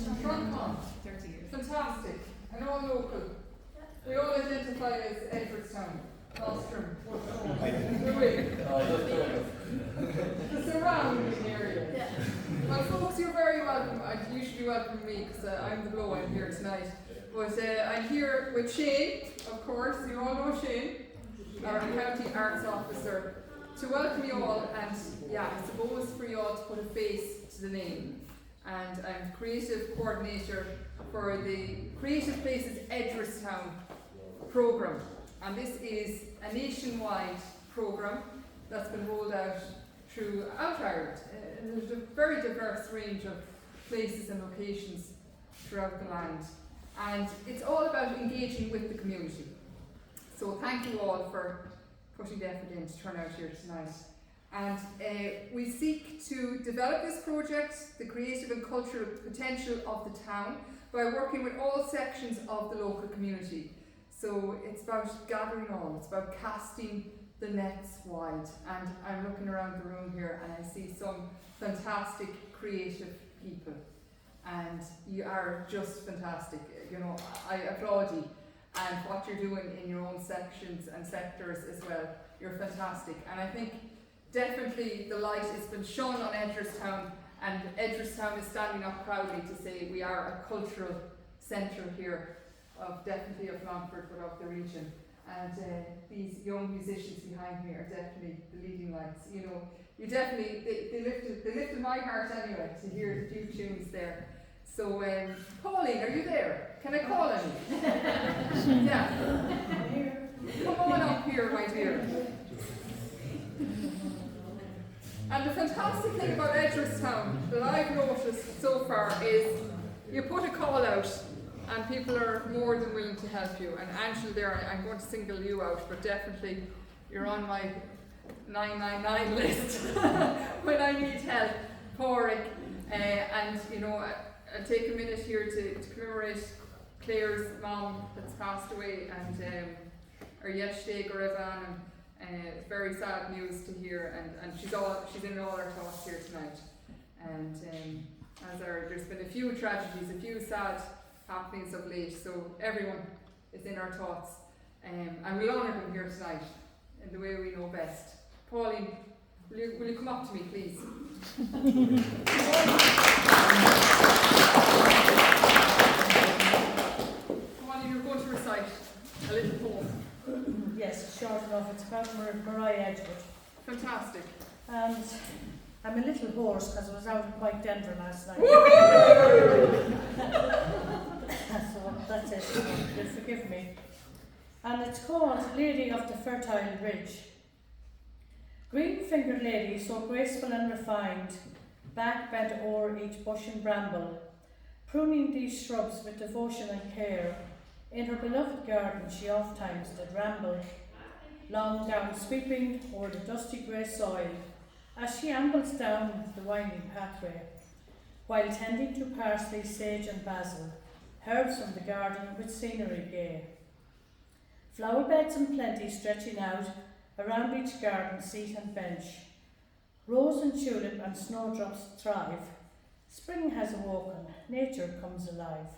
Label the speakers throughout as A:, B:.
A: From
B: 30 years.
A: Fantastic. And all local. We all identify as Edworthstown, Nostrum, the surrounding area.
B: Yeah.
A: Well, folks, you're very welcome. You should be welcoming me because I'm the blow I'm here tonight. But I'm here with Shane, of course. You all know Shane, our County Arts Officer, to welcome you all. And yeah, I suppose for you all to put a face to the name. And I'm Creative Coordinator for the Creative Places Edworthstown programme. And this is a nationwide programme that's been rolled out throughout Ireland. There's a very diverse range of places and locations throughout the land. And it's all about engaging with the community. So thank you all for putting the effort in to turn out here tonight. And we seek to develop this project, the creative and cultural potential of the town, by working with all sections of the local community. So it's about gathering all, it's about casting the nets wide. And I'm looking around the room here and I see some fantastic creative people. And you are just fantastic. You know, I applaud you. And what you're doing in your own sections and sectors as well, you're fantastic. And I think definitely the light has been shone on Edworthstown, and Edworthstown is standing up proudly to say we are a cultural centre here, definitely of Longford, but of the region. And these young musicians behind me are definitely the leading lights. You know, you definitely, they lifted my heart anyway to hear the few tunes there. So, Pauline, are you there? Can I call on you? Yeah. Come on up here, my dear. And the fantastic thing about Edworthstown that I've noticed so far is you put a call out and people are more than willing to help you. And Angela there, I'm going to single you out, but definitely you're on my 999 list when I need help. Porrick, and you know, I'll take a minute here to commemorate Claire's mom that's passed away, and our yesterday Gorevan, and it's very sad news to hear, and she's in all our thoughts here tonight. And there's been a few tragedies, a few sad happenings of late, so everyone is in our thoughts, and we'll honour them here tonight in the way we know best. Pauline, will you come up to me, please? Pauline, you're going to recite a little poem.
C: Yes, it's short enough. It's about Mariah Edgeworth.
A: Fantastic.
C: And I'm a little hoarse because I was out at Mike Denver last night. So that's it. You'll forgive me. And it's called Lady of the Fertile Ridge. Green-fingered lady, so graceful and refined, back bent o'er each bush and bramble, pruning these shrubs with devotion and care. In her beloved garden she oft times did ramble, long down sweeping o'er the dusty grey soil, as she ambles down the winding pathway, while tending to parsley, sage and basil, herbs from the garden with scenery gay. Flower beds in plenty stretching out around each garden seat and bench. Rose and tulip and snowdrops thrive. Spring has awoken, nature comes alive.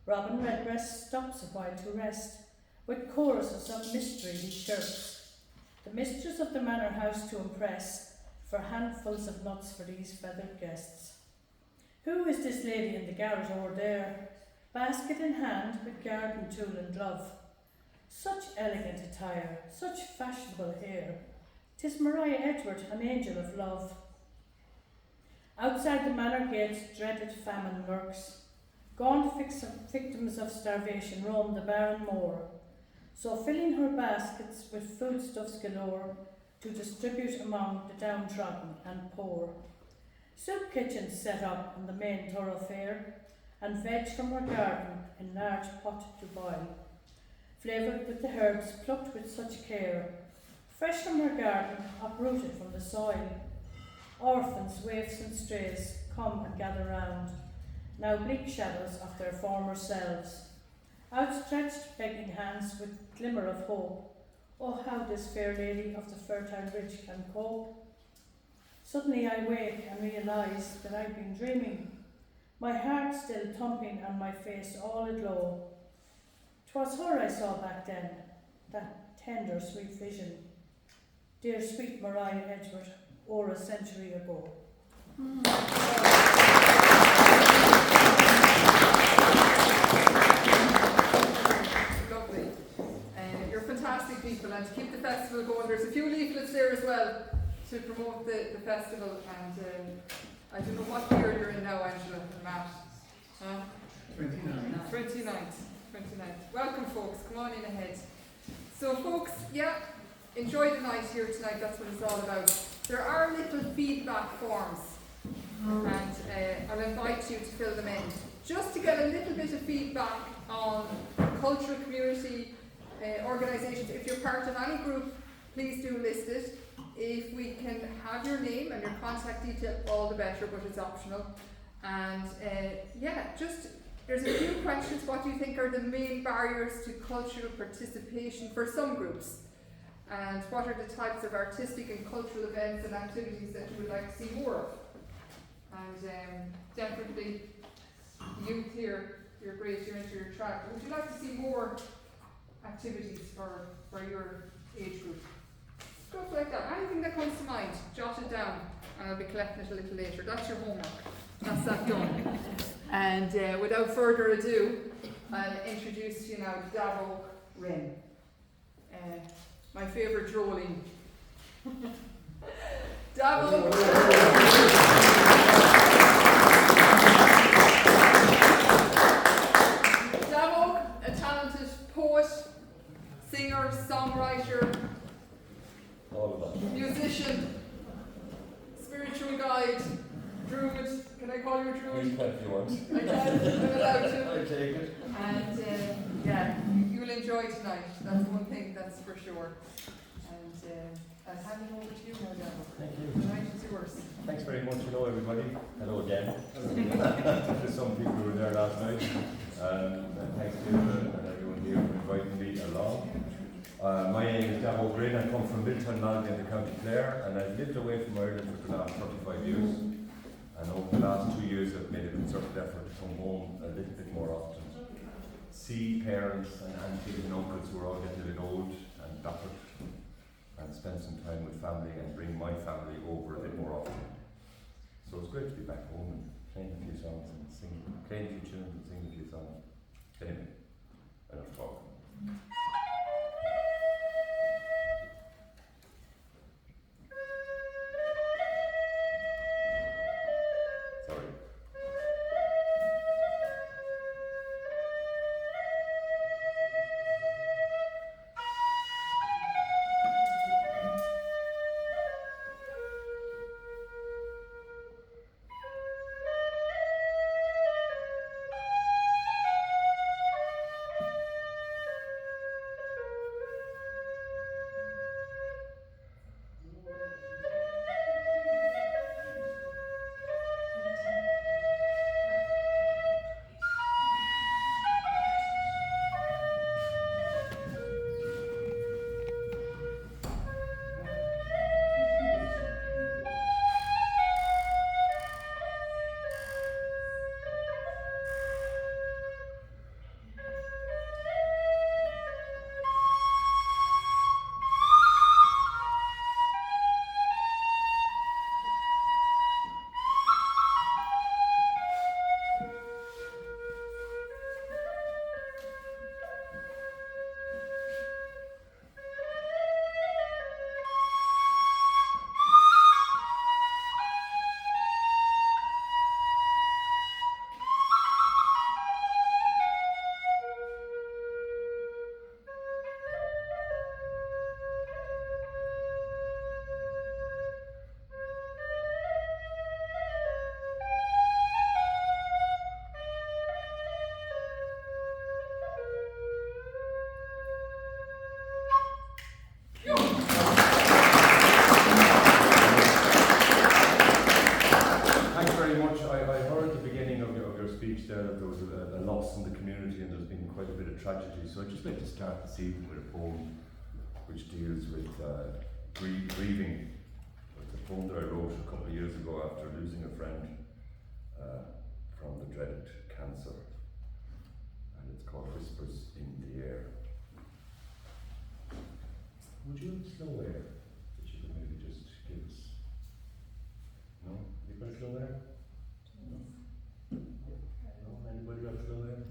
C: Robin redbreast stops a while to rest, with choruses of mystery he chirps. The mistress of the manor house to impress, for handfuls of nuts for these feathered guests. Who is this lady in the garret o'er there, basket in hand with garden tool and glove? Such elegant attire, such fashionable hair, 'tis Mariah Edgeworth, an angel of love. Outside the manor gates dreaded famine lurks, gaunt victims of starvation roam the barren moor, so filling her baskets with foodstuffs galore to distribute among the downtrodden and poor. Soup kitchens set up on the main thoroughfare, and veg from her garden in large pot to boil, flavoured with the herbs plucked with such care, fresh from her garden, uprooted from the soil. Orphans, waifs and strays come and gather round, now bleak shadows of their former selves, outstretched begging hands with glimmer of hope. Oh, how this fair lady of the fertile ridge can cope. Suddenly I wake and realise that I've been dreaming. my heart still thumping and my face all aglow. 'Twas her I saw back then, that tender sweet vision, dear sweet Maria Edgeworth, o'er a century ago.
A: Lovely. You're fantastic people, and to keep the festival going, there's a few leaflets there as well to promote the festival. And I don't know what year you're in now, Angela and Matt. 29th. Welcome, folks. Come on in ahead. So, folks, yeah, enjoy the night here tonight. That's what it's all about. There are little feedback forms, and I'll invite you to fill them in, just to get a little bit of feedback on cultural community organisations. If you're part of any group, please do list it. If we can have your name and your contact detail, all the better, but it's optional. And just there's a few questions. What do you think are the main barriers to cultural participation for some groups? And what are the types of artistic and cultural events and activities that you would like to see more of? And definitely, youth here, you're great, you're into your track. Would you like to see more activities for your age group? Stuff like that. Anything that comes to mind, jot it down, and I'll be collecting it a little later. That's your homework. That's that done. And without further ado, I'll introduce to you now Davóg Rin. My favourite drolling. Davóg. Davóg, a talented poet, singer, songwriter, musician, spiritual guide, druid. Can I call you a druid?
B: You can if you want.
A: I can, I'm allowed to.
B: I take it.
A: And you'll enjoy tonight. That's one thing, that's for sure. And I'll hand it over to you now, Davóg.
B: Thank you.
A: The night is yours.
B: Thanks very much. Hello, everybody. Hello again. There's some people who were there last night. And thanks to you and everyone here for inviting me along. My name is Davóg Rin. I come from Milton, Malmedy in the County Clare, and I've lived away from Ireland for the last 35 years. And over the last 2 years, I've made a concerted effort to come home a little bit more often. See parents and aunties and uncles who are all getting a bit old and battered, and spend some time with family and bring my family over a bit more often. So it's great to be back home and playing a few songs and playing a few tunes and singing a few songs. Anyway, enough talk. Sorry. In the community, and there's been quite a bit of tragedy, so I'd just like to start this evening with a poem which deals with grieving. It's a poem that I wrote a couple of years ago after losing a friend from the dreaded cancer, and it's called Whispers in the Air. Would you have slow air that you could maybe just give us? No? You got slow air? No? Anybody got slow air?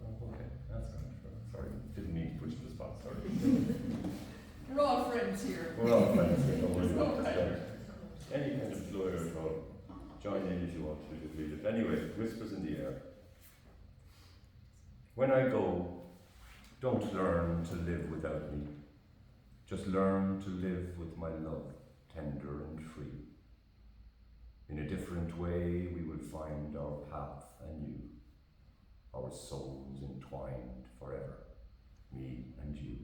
B: No? Okay, that's fine. Sorry, didn't mean to put you on the spot, sorry.
A: We're all friends here.
B: We're all friends here, don't worry about that. Any kind of slow air at all. Join in if you want to, just read it. Anyway, Whispers in the Air. When I go, don't learn to live without me. Just learn to live with my love, tender and free. In a different way, we will find our path anew, our souls entwined forever, me and you.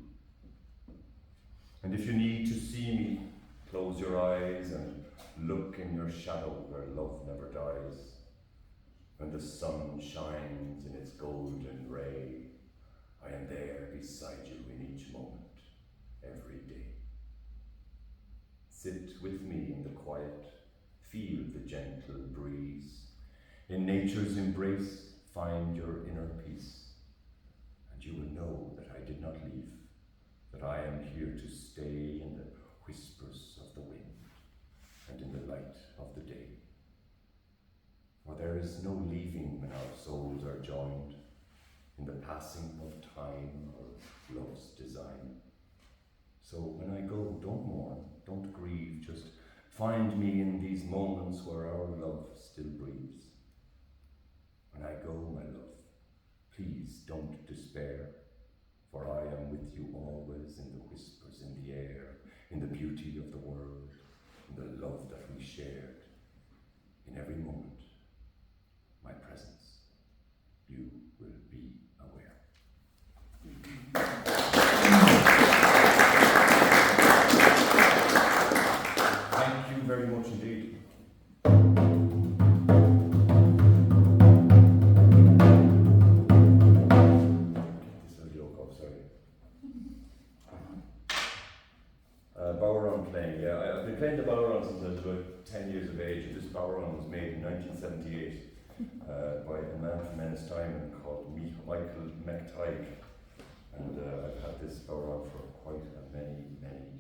B: And if you need to see me, close your eyes and look in your shadow where love never dies. When the sun shines in its golden ray, I am there beside you in each moment, every day. Sit with me in the quiet, feel the gentle breeze. In nature's embrace, find your inner peace. And you will know that I did not leave, that I am here to stay in the whispers of the wind and in the light of the day. For there is no leaving when our souls are joined in the passing of time or love's design. So when I go, don't mourn, don't grieve, just find me in these moments where our love still breathes. When I go, my love, please don't despair, for I am with you always in the whispers in the air, in the beauty of the world, in the love that we shared. In every moment, my presence, you will be aware. Thank you very much indeed. This is a joke, I'm sorry. Boweron playing, yeah. I've been playing the Boweron since I was about 10 years of age, and this Boweron was made in 1978 by a man from Ennis-Tyne called Michael McTighe. And I've had this Boweron for quite many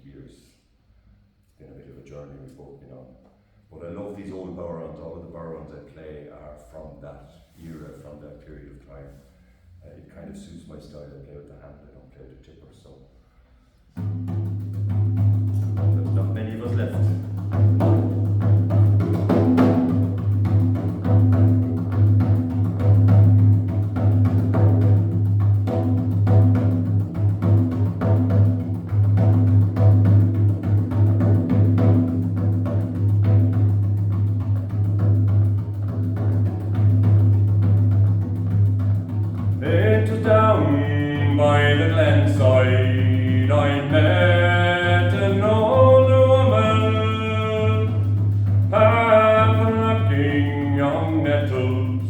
B: years. It's been a bit of a journey we've both been on. But I love these old Bowerons. All of the Bowerons I play are from that era, from that period of time. It kind of suits my style. I play with the hand, I don't play with the tipper, so. There's not many of us left. Down by the glenside I met an old woman, half-looking young nettles.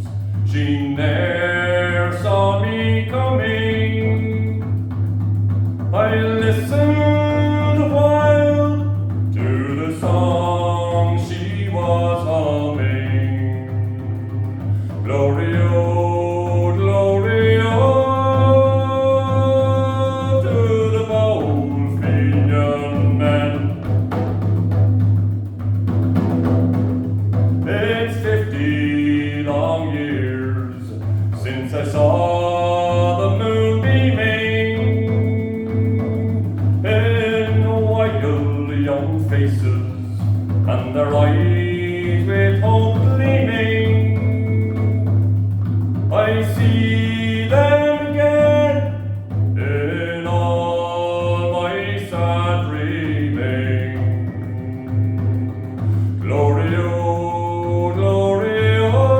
B: She ne'er saw me coming. I listened a while to the song she was humming. Glory, oh, glory, oh. I saw the moon beaming in wild young faces, and their eyes with hope gleaming. I see them again in all my sad dreaming. Glory, oh, glory, oh.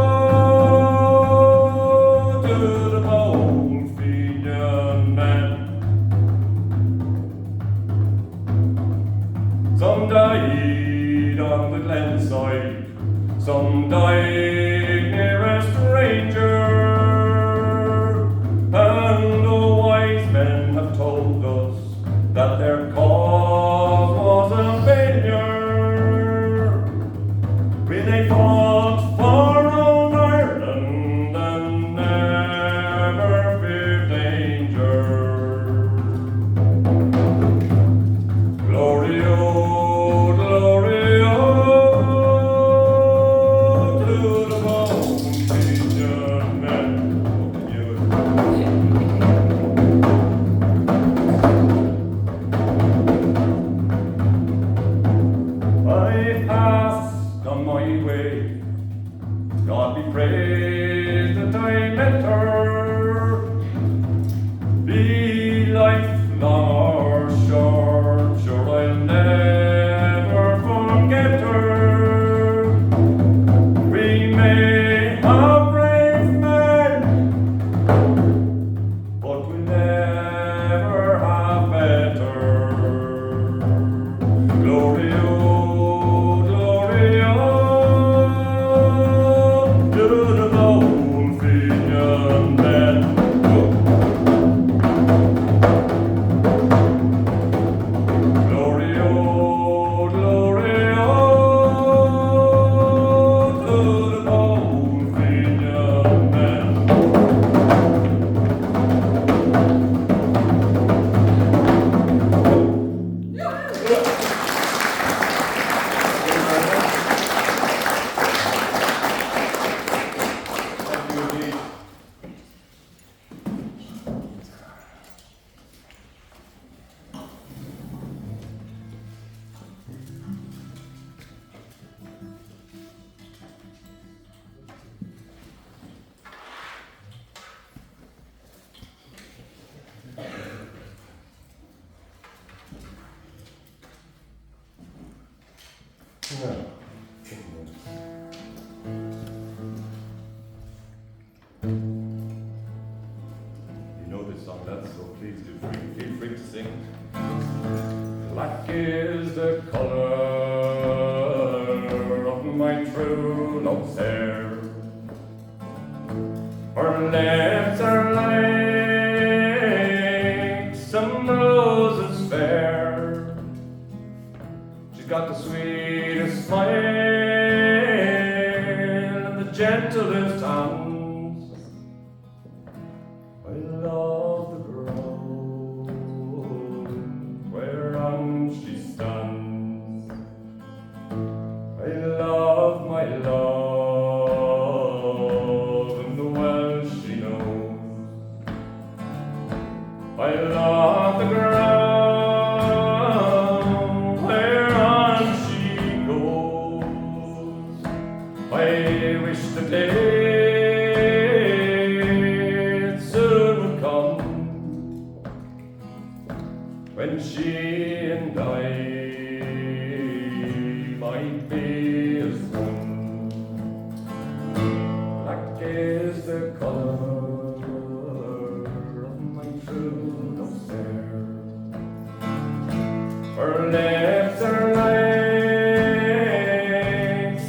B: I met her, be life long or short, sure I'll never forget her. We may have brave men, but we'll never have better. Glory, oh, glory, oh, to the old Fenian men. Glory, oh, glory, oh, to the old Fenian men. Thank you indeed. You know this song, lads, so please feel free to sing. Black is the colour of my true love's hair. Her lips are like some roses fair. She's got the sweetest smile and the gentlest hands. I love the ground whereon she stands. I love my love and the well she knows. I love the ground whereon she goes. I wish the day soon would come when she and I might be as one. Black is the colour of my true love's hair. Her lips are like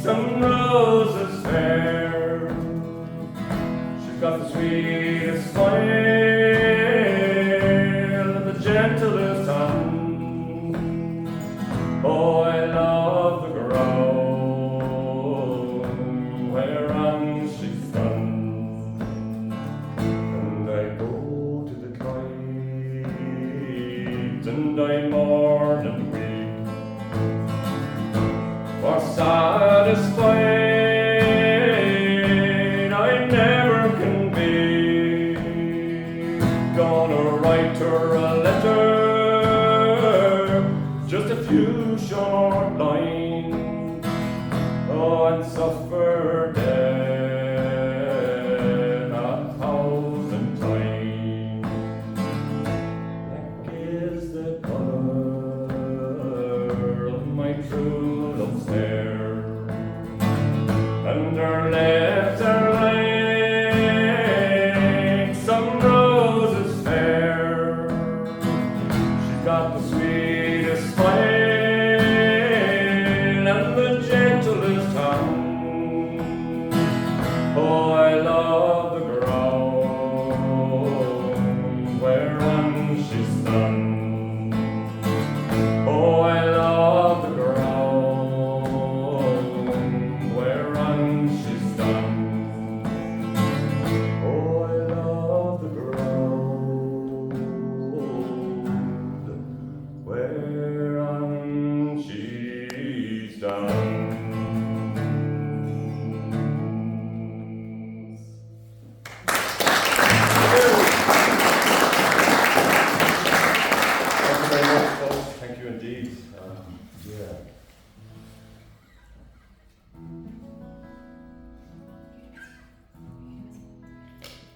B: some roses fair. She's got the sweetest smile and the gentlest hand. Oh, I love the ground whereon she stands. And I go to the tribes and I mourn and weep, for satisfied I never can be. Gonna write her a letter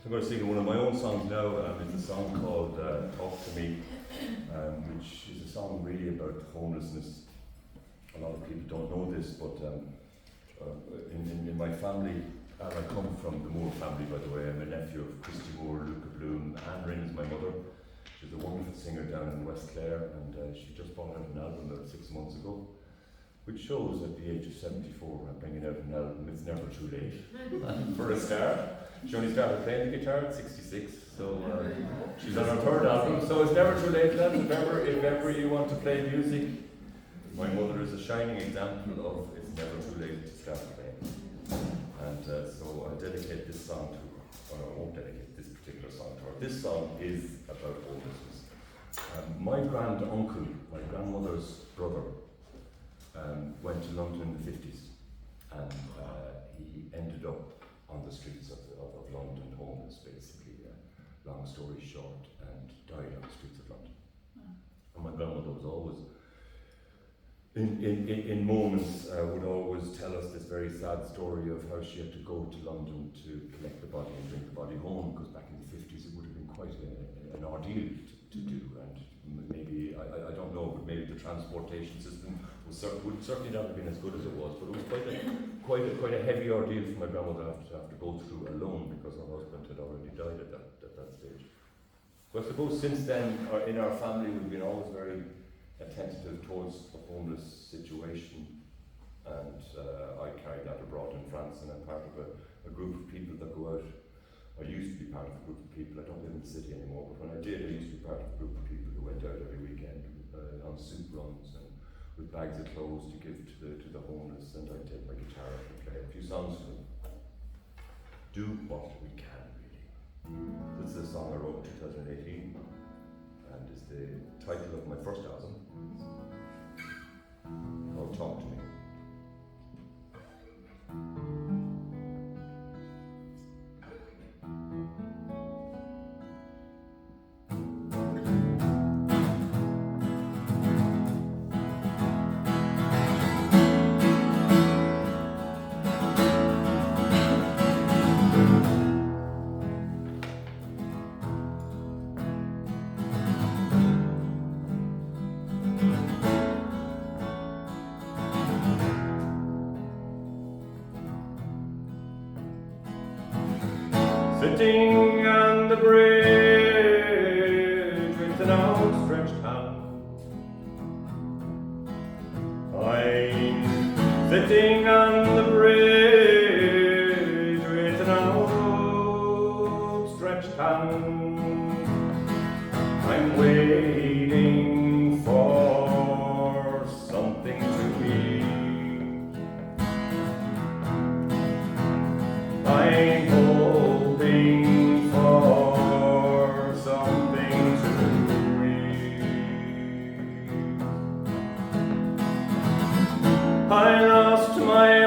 B: I'm going to sing one of my own songs now. It's a song called Talk to Me, which is a song really about homelessness. A lot of people don't know this, but in my family, and I come from the Moore family, by the way. I'm a nephew of Christy Moore, Luca Bloom. Anne Ryn is my mother. She's a wonderful singer down in West Clare, and she just brought out an album about 6 months ago, which shows at the age of 74, I'm bringing out an album. It's never too late for a start. She only started playing the guitar at 66, so she's on her third album. So it's never too late, lads. If ever you want to play music, my mother is a shining example of it's never too late to start playing. And so I dedicate this song to her, or I won't dedicate this particular song to her. This song is about homelessness. My grand-uncle, my grandmother's brother, went to London in the 50s, and he ended up on the streets of London, homeless basically, long story short, and died on the streets of London. And my grandmother was always, in moments, would always tell us this very sad story of how she had to go to London to collect the body and bring the body home, because back in the 50s it would have been quite an ordeal to do, and maybe, I don't know, but maybe the transportation system would certainly not have been as good as it was, but it was quite a heavy ordeal for my grandmother to have to go through alone, because her husband had already died at that stage. So I suppose since then, in our family, we've been always very attentive towards the homeless situation, and I carry that abroad in France, and I'm part of a group of people that go out. I used to be part of a group of people. I don't live in the city anymore, but when I did, I used to be part of a group of people who went out every weekend on soup runs and with bags of clothes to give to the homeless, and I'd take my guitar and play a few songs for them. Do what we can, really. This is a song I wrote in 2018, and is the title of my first album, called Talk to Me. Sitting on the bridge with an outstretched hand, I'm sitting on the bridge with an outstretched hand. I'm waiting for something to eat. I'm hoping for something to eat. I lost my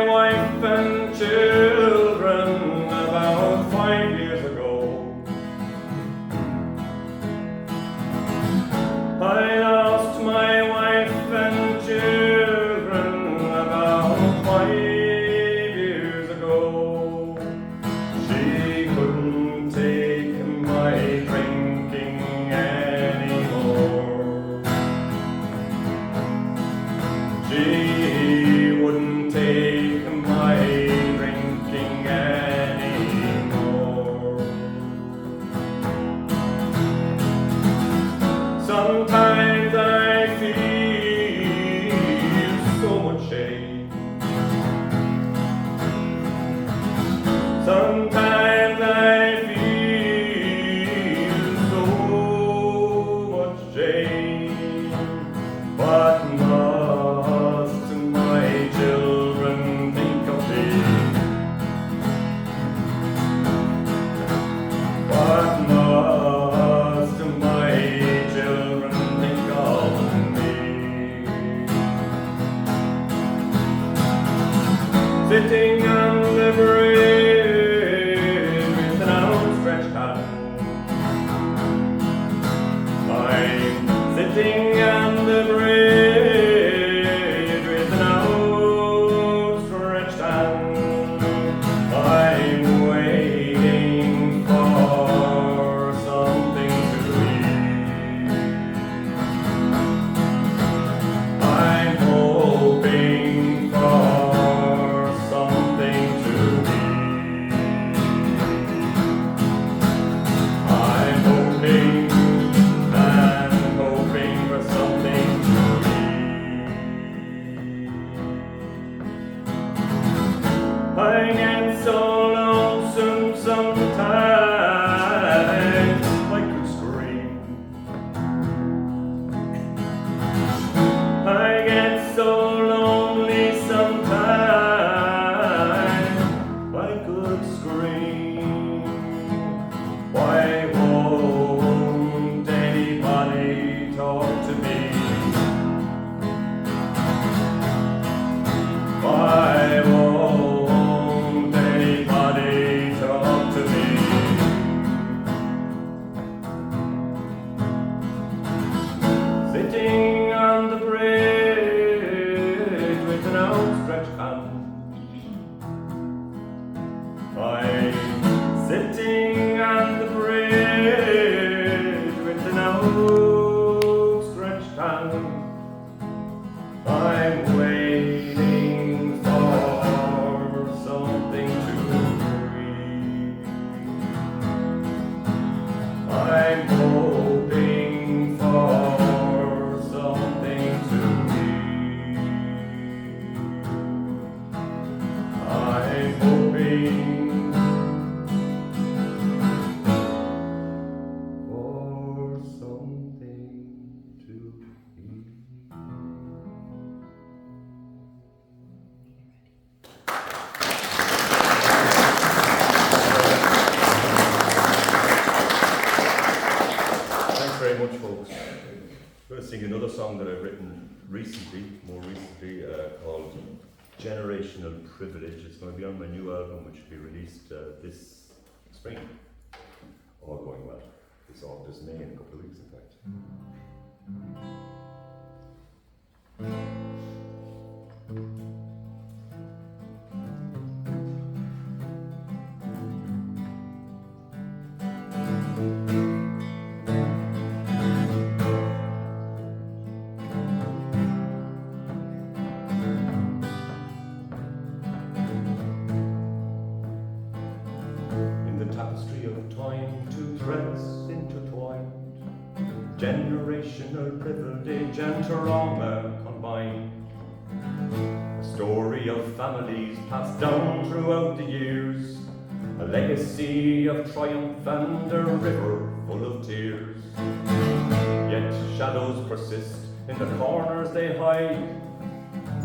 B: village with an outstretched hand. I'm waiting for something to read. I'm hoping for something to read. I'm hoping for something to eat. Thanks very much, folks. I'm going to sing another song that I've written more recently, called Generational Privilege. It's going to be on my new album, which will be released this spring. All going well. This May in a couple of weeks, in fact. In the tapestry of time, two threads intertwined, generational privilege and trauma combined. A story of families passed down throughout the years, a legacy of triumph and a river full of tears. Yet shadows persist in the corners they hide,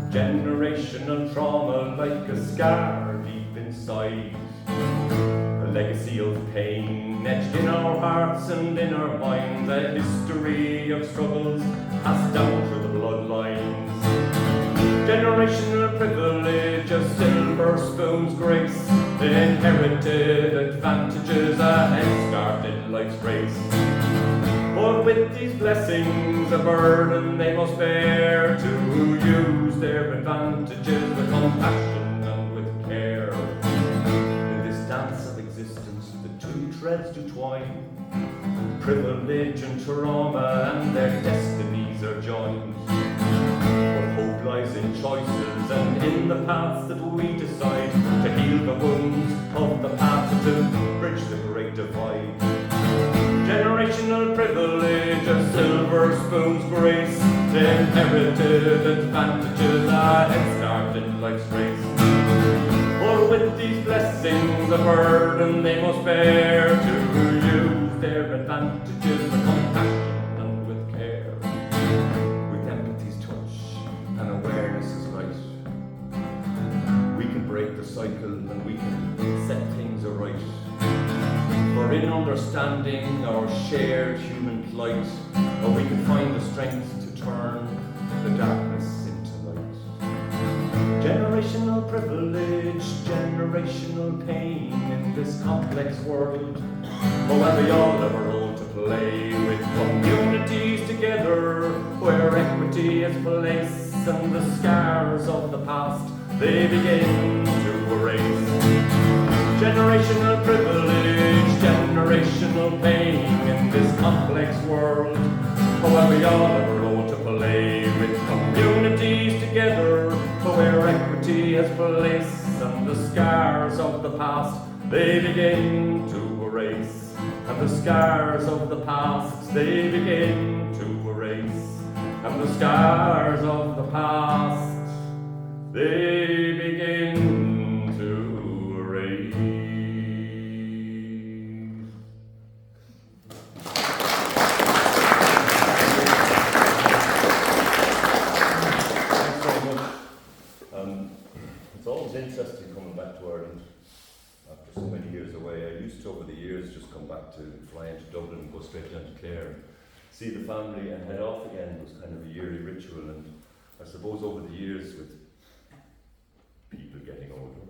B: generational trauma like a scar deep inside. A legacy of pain etched in our hearts and in our minds, a history of struggles passed down through the bloodlines. Generational privilege, a silver spoon's grace, the inherited advantages, a head start in life's race. But with these blessings, a burden they must bear, to use their advantages with compassion and with care. In this dance of existence, the two threads do twine, privilege and trauma, and their destinies are joined. But hope lies in choices and in the paths that we decide, to heal the wounds of the past and to bridge the great divide. Generational privilege, a silver spoon's grace, the inherited advantages, a head start in life's race. For with these blessings, a burden they must bear, to use their advantages with compassion and with care. With empathy's touch and awareness's light, we can break the cycle and we can set things aright. For in understanding our shared human plight, we can find the strength to turn the darkness into light. Generational privilege, generational pain in this complex world. Where we all have a role to play, with communities together, where equity is place and the scars of the past they begin to erase. Generational privilege, generational pain in this complex world. Where we all have a role to play, with communities together, where equity has place and the scars of the past they begin to erase. And the scars of the past they begin to erase. And the scars of the past they begin to erase. Thanks very much. It's always interesting coming back to Ireland after so many years away. I used to, over the years, just come back to fly into Dublin and go straight down to Clare, see the family and head off again. It was kind of a yearly ritual, and I suppose over the years, with people getting older,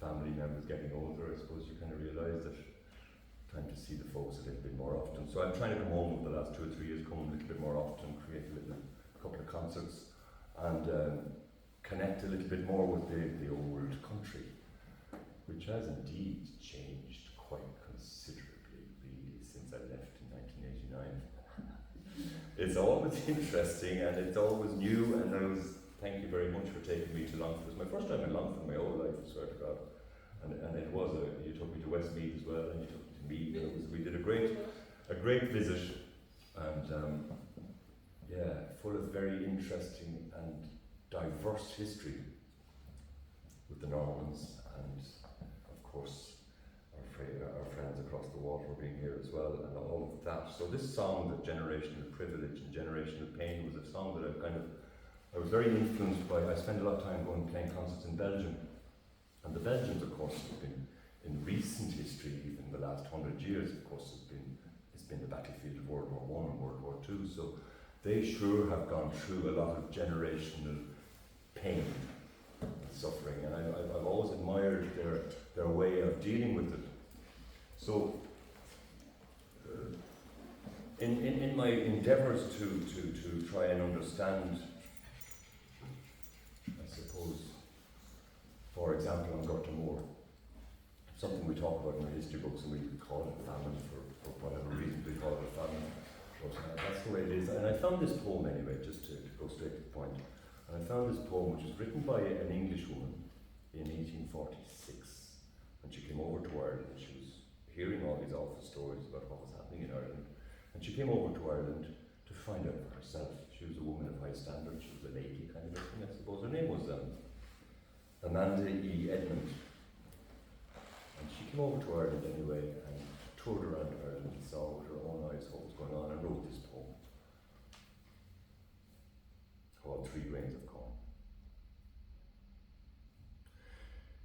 B: family members getting older, I suppose you kind of realise that time to see the folks a little bit more often. So I'm trying to come home over the last 2 or 3 years, come home a little bit more often, create a couple of concerts, and connect a little bit more with the old country, which has indeed changed quite considerably, really, it's always interesting and it's always new, and thank you very much for taking me to Longford. It was my first time in Longford in my whole life, I swear to God. And it was, you took me to Westmeath as well, and you took me to Meath, and we did a great visit, and full of very interesting and diverse history with the Normans, and of course our friends across the water being here as well, and all of that. So this song, the Generational Privilege and Generational Pain, was a song that I was very influenced by. I spent a lot of time going playing concerts in Belgium, and the Belgians, of course, have been in recent history, even the last 100 years, of course, it's been the battlefield of World War I and World War II. So they sure have gone through a lot of generational pain and suffering, and I've always admired their way of dealing with it. So, in my endeavours to try and understand, I suppose, for example, on Gorta Moor, something we talk about in our history books, and we call it famine for whatever reason we call it a famine. But that's the way it is. And I found this poem anyway, just to go straight to the point. And I found this poem, which was written by an English woman in 1846. And she came over to Ireland, and she was hearing all these awful stories about what was happening in Ireland. And she came over to Ireland to find out for herself. She was a woman of high standard, she was a lady kind of thing, I suppose. Her name was Amanda E. Edmund. And she came over to Ireland anyway, and toured around Ireland and saw with her own eyes what was going on, and wrote this poem called 3 Grains of Corn.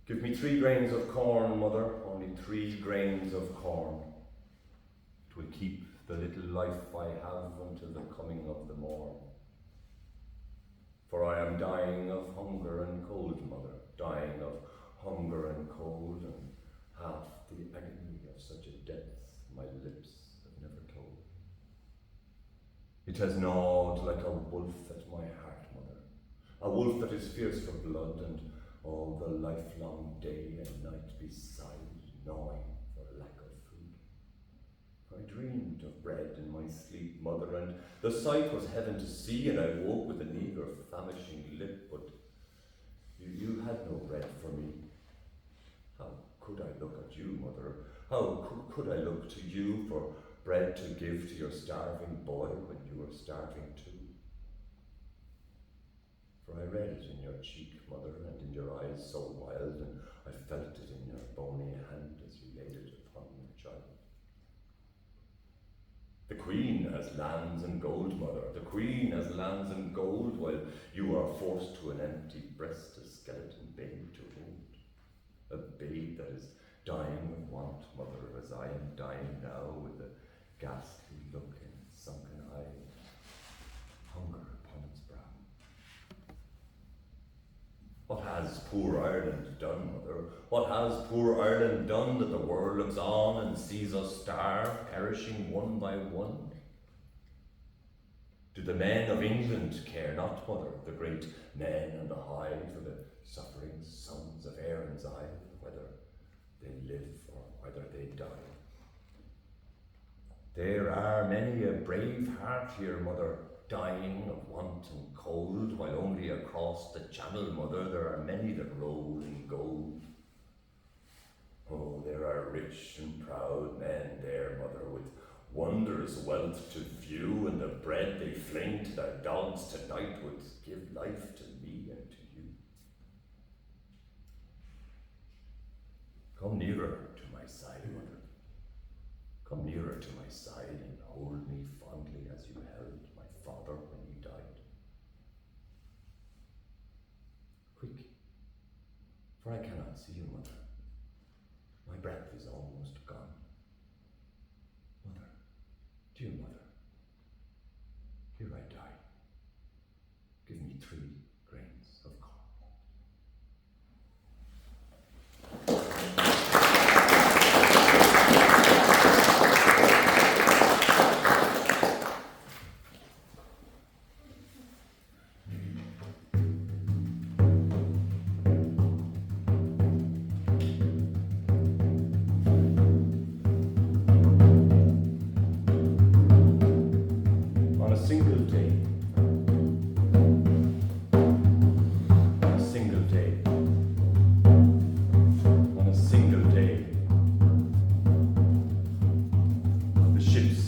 B: Give me 3 grains of corn, mother, only 3 grains of corn. It will keep the little life I have until the coming of the morn. For I am dying of hunger and cold, mother, dying of hunger and cold, and half the agony of such a depth my lips have never told. It has gnawed like a wolf at my heart, mother, a wolf that is fierce for blood, and all the lifelong day and night beside, gnawing for lack of food. For I dreamed of bread in my sleep, mother, and the sight was heaven to see, and I woke with an eager, famishing lip, but you had no bread for me. How could I look at you, mother? How could I look to you for bread to give to your starving boy when you were starving too? For I read it in your cheek, mother, and in your eyes so wild, and I felt it in your bony hand as you laid it upon your child. The Queen has lands and gold, mother, the Queen has lands and gold, while you are forced to an empty breast a skeleton babe to hold. A babe that is dying of want, mother, as I am dying now, with a ghastly look in its sunken eye, hunger upon its brow. What has poor Ireland done, mother? What has poor Ireland done that the world looks on and sees us starve, perishing one by one? Do the men of England care not, mother, the great men on the high, for the suffering sons of Erin's Isle, whether they live or whether they die? There are many a brave heart here, mother, dying of want and cold, while only across the channel, mother, there are many that roll in gold. Oh, there are rich and proud men there, mother, with wondrous wealth to view, and the bread they fling to their dogs tonight would give life to me and to you. Come nearer to my side, mother. Come nearer to my side and hold me fondly as you held my father when he died. Quick, for I cannot see you, mother. My breath is almost gone. Mother, dear mother, here I die. Give me 3 grains of corn.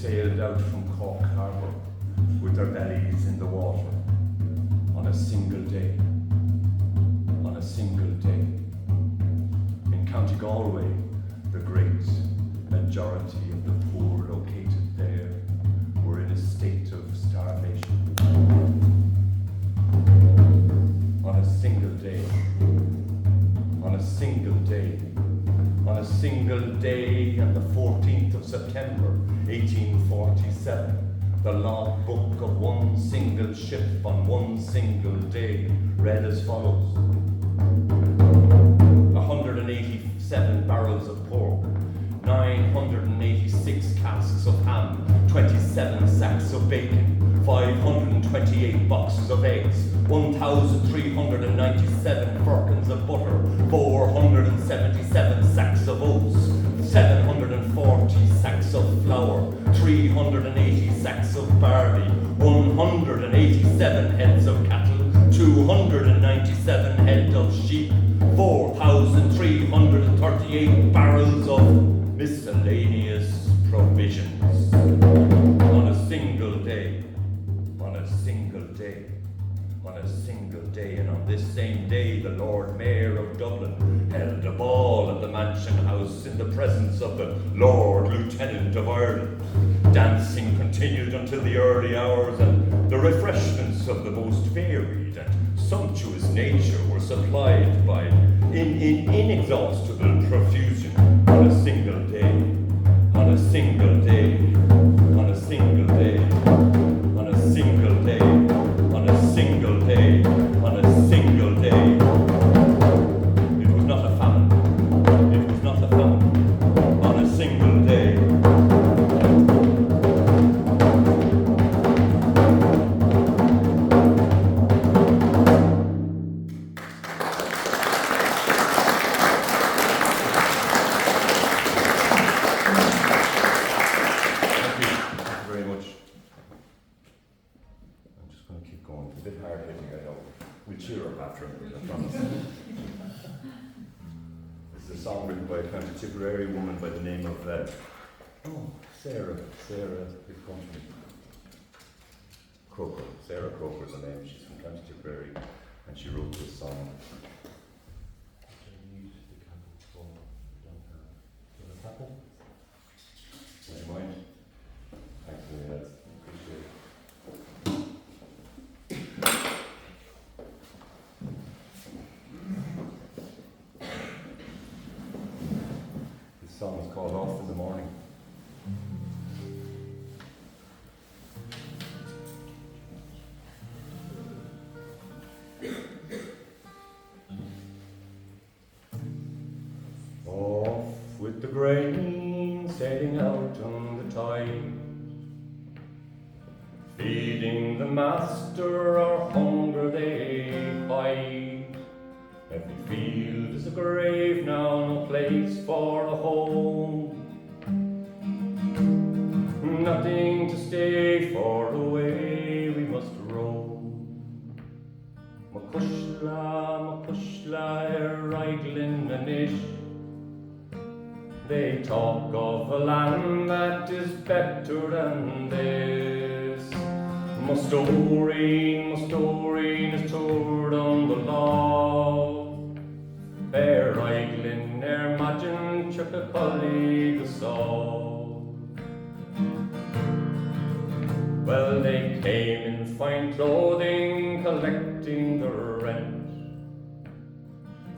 B: sailed out from Cork Harbour with their bellies in the water on a single day. On a single day. In County Galway, the great majority of the poor located there were in a state of starvation. On a single day. On a single day. On a single day on the 14th of September, 1847, the log book of one single ship on one single day read as follows: 187 barrels of pork, 986 casks of ham, 27 sacks of bacon, 528 boxes of eggs, 1,397 firkins of butter, 477 sacks of oats, 740 sacks of flour, 380 sacks of barley, 187 heads of cattle, 297 head of sheep, 4,338 barrels of miscellaneous provisions. On a single day, on a single day, on a single day, and on this same day the Lord Mayor of Dublin held a ball at the Mansion House in the presence of the Lord Lieutenant of Ireland. Dancing continued until the early hours, and the refreshments of the most varied and sumptuous nature were supplied by in inexhaustible profusion on a single day, on a single day, on a single day, on a single day, on a single day, on a single day. It was not a famine. It was not a famine. On a single day. Tipperary woman by the name of Sarah Croker. Sarah Croker is her name. She's from County Tipperary, and she wrote this song. Never mind. Thanks for that. Appreciate it. This song is called Off in the Morning. Off with the grain, setting out on the tide, feeding the master our hunger they hide. Every field is a grave now, no place for a home. Nothing to stay for, away we must roam. Macushla, Reiglin and Ish. They talk of a land that is better than this. Mustorine is toured on the law. Reiglin, Magin, Chuckacully, the saw. Well, they came in fine clothing, collecting the rent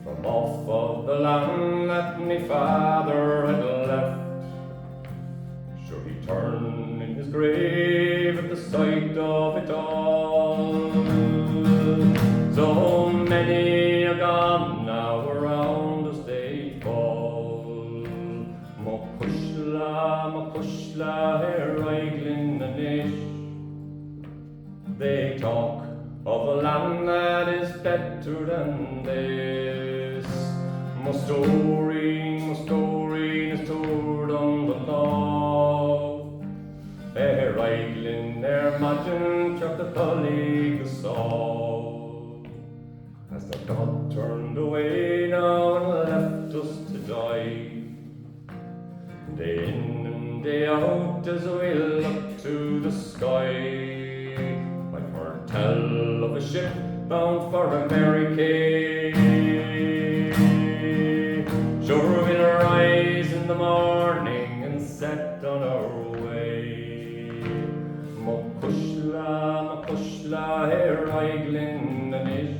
B: from off of the land that me father had left. Sure, he turned in his grave at the sight of it all. So many are gone now, around us they fall. Macushla, Reiglin and Ish. They talk of a land that is better than this. Mustorine is toured on the law. Reiglin, Magin, Chuckacully, the saw. As the God turned away now and left us to die, they in and
D: one day out as we looked to the sky, I heard tell of a ship bound for America. Sure we'll rise in the morning and set on our way. Macushla, here Iglin and Ish.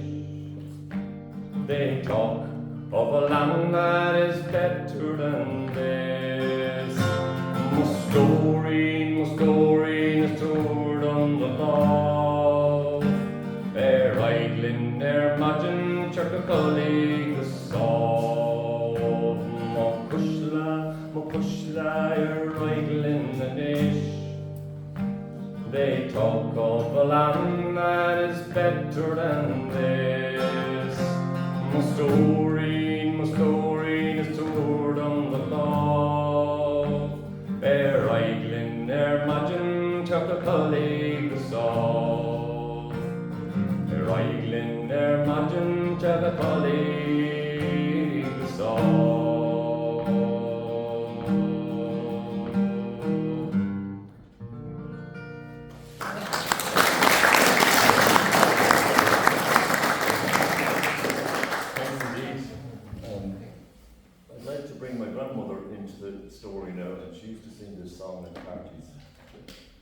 D: They talk of a land that is better than this. Mustorine is toured on the bow. Iglin, Magin, Chirkacully, the saw. Macushla, here Iglin and Ish. They talk of a land that is better than this. Mustorine is toured on the law. Iglin, Magin, Chirkacully, the saw. Iglin, Magin, Chirkacully, the saw.
B: My grandmother into the story now, and she used to sing this song at parties.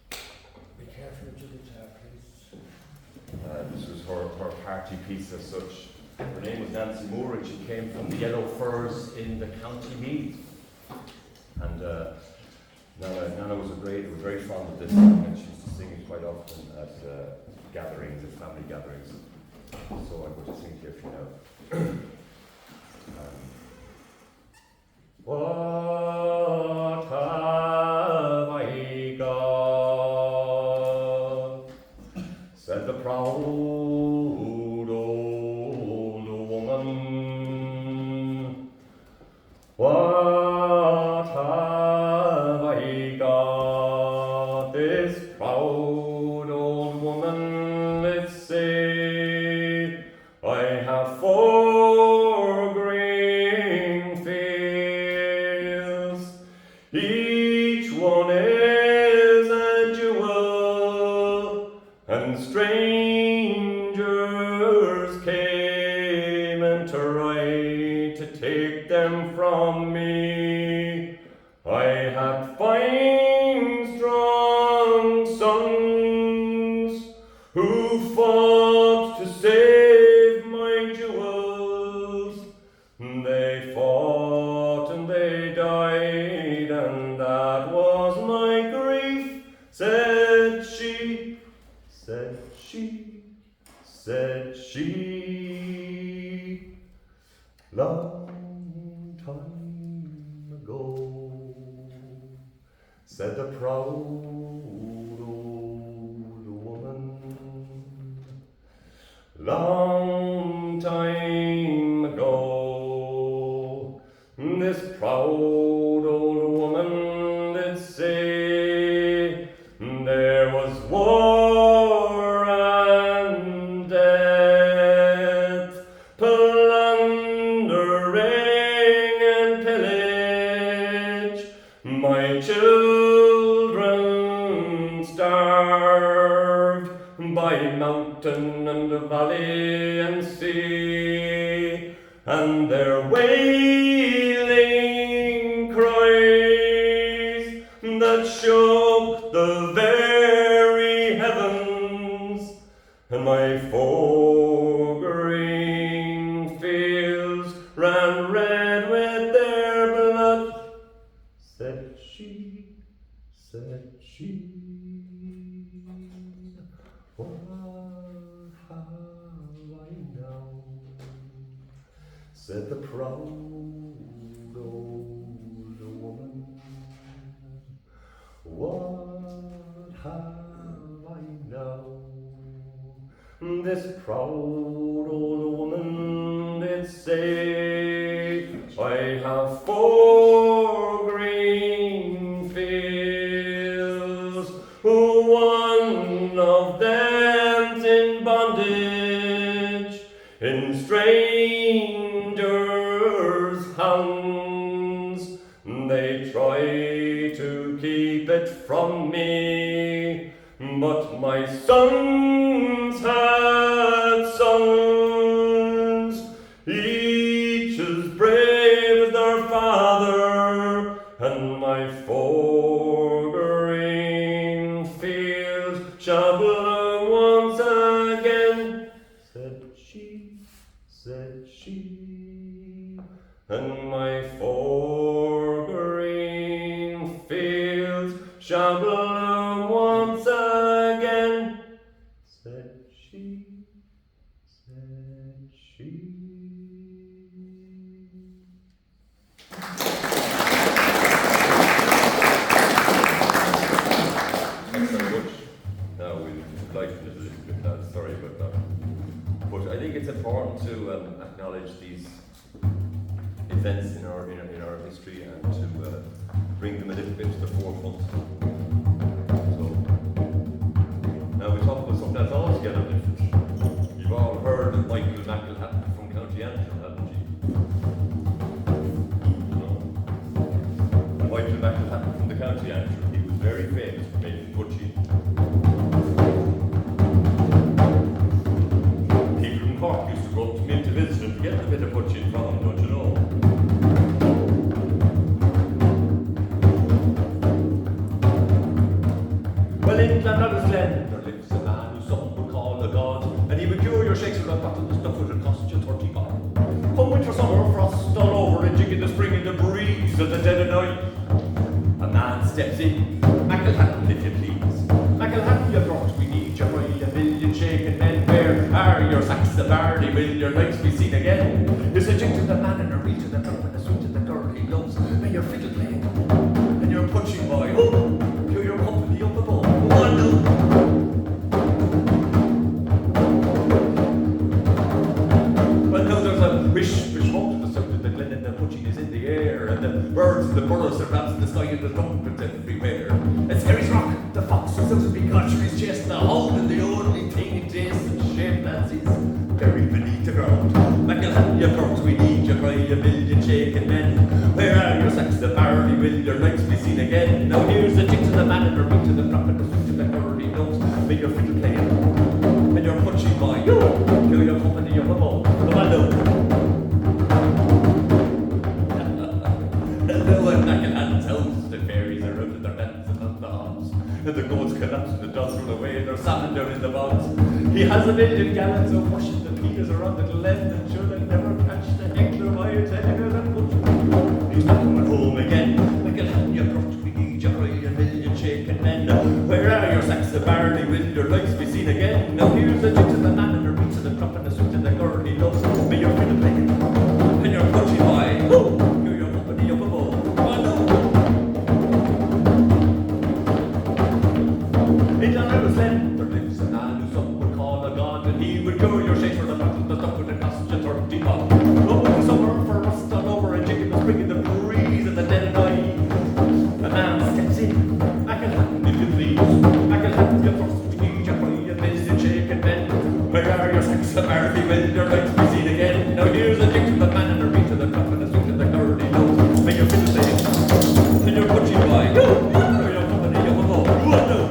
B: Be careful with your guitar, please. This was her party piece as such. Her name was Nancy Moore, and she came from the Yellow Firs in the County Meath. And Nana was very fond of this song, and she used to sing it quite often at gatherings, at family gatherings. So I'm going to sing it here for you now. What have I got? Said the proud old woman. What have I got? This proud old woman, let's say, I have 4 green fields. Each one is a jewel, and strangers came and tried to take them from me. I had 5 strong sons who fought to save my jewels. They fought and they died, and that was my grief, said she, said she, said she. Long time ago, said the proud old woman. Long time ago, this proud old woman did say, there was war and death, plundering and pillage. My children starved by mountain and valley and sea, and their wailing cries that shook the very heavens, and my 4 green fields ran red with their blood, said she, said she. What have I now? Said the proud old woman. What have I now? This proud old woman did say, I have 4 green fields, one of them's in bondage, in strangers' hands. They try to
D: keep it from me. But my sons had sons, each as brave as their father, and my 4 green fields shall bloom once again, said she, and my 4 green fields shall bloom once again, said she, Thanks very much. Now we'll lighten it a little bit, sorry about that. But I think it's important to acknowledge these events in our history and to bring them a little bit to the forefront. So now we talk about something that's altogether different. You've all heard of Michael McElhatton from County Antrim, haven't you? No. Michael McElhatton from the County Antrim, he was very famous for making butchie. People from Cork used to go up to him to visit him to get a bit of butchie from him, don't you know? Well, in Glen there lives a man who some would call a god, and he would cure your shakes with a bottle of stuff would cost you 30 bob. Come winter, summer, frost all over, and jig in the spring in the breeze of the dead of night. A man steps in, McElhatton, if you please. McElhatton, you brought, we need your right, a million shaking men. Where are your sacks of barley? Will your lights be seen again? There's a jig to the man and a reel to the drum and a swing to the girl he loves. May your fiddle playing and your punching boy. Oh, you're your company up above. Well, now there's a wish home to the south of the glen, and the punching is in the air, and the birds, the burrows, the rats in the sky, and the trumpets everywhere. And Scary's rock, the fox is out to be Godfrey's chest, the hound, and the only thing in taste and shape that's his buried beneath the ground. McElhatton, your corpse, we need you, cry a million shaking men. Where are your sacks of barley? Will your lights be seen again? Now here's a jig to the man, and a ring to the prop, and a swing to the girl he knows. May your fiddle playing and your punching boy. Yo, your company up above. Come on, now. Hello, at McElhatton's house, the fairies are out of their beds and on the hops, and the goats collapse and the dogs run away, and they're salmon down in the bogs. He has a million gallons of mush, and the peas are on the glen, and sure they'll never catch the heckler by a tenner and punch. He's not coming home again. McElhatton, you brought, we need you, cry a million shaking men. Where are your sacks of barley? Will your lights be seen again? Now here's a jig to the man, and a ring to the crop, and a swing to the girl he loves. May your fiddle playing and your punching boy. Oh, you're your company up above. In Davóg, there lives a man who some would call a god, and he would cure your shakes for the battle, the stuff would cost you 30 bob. Come in the summer for rust all over, and jig in the spring in the breeze and the dead of night. A man steps in, McElhatton, if you please. McElhatton, you first, we need your cry, a million shaking men. Where are your sacks of barley? Will your lights be seen again? Now here's a jig to the man, and a ring to the crop, and a swing to the girl he knows. May your fiddle playing and your punching boy. Yo, your company up above. Go on now.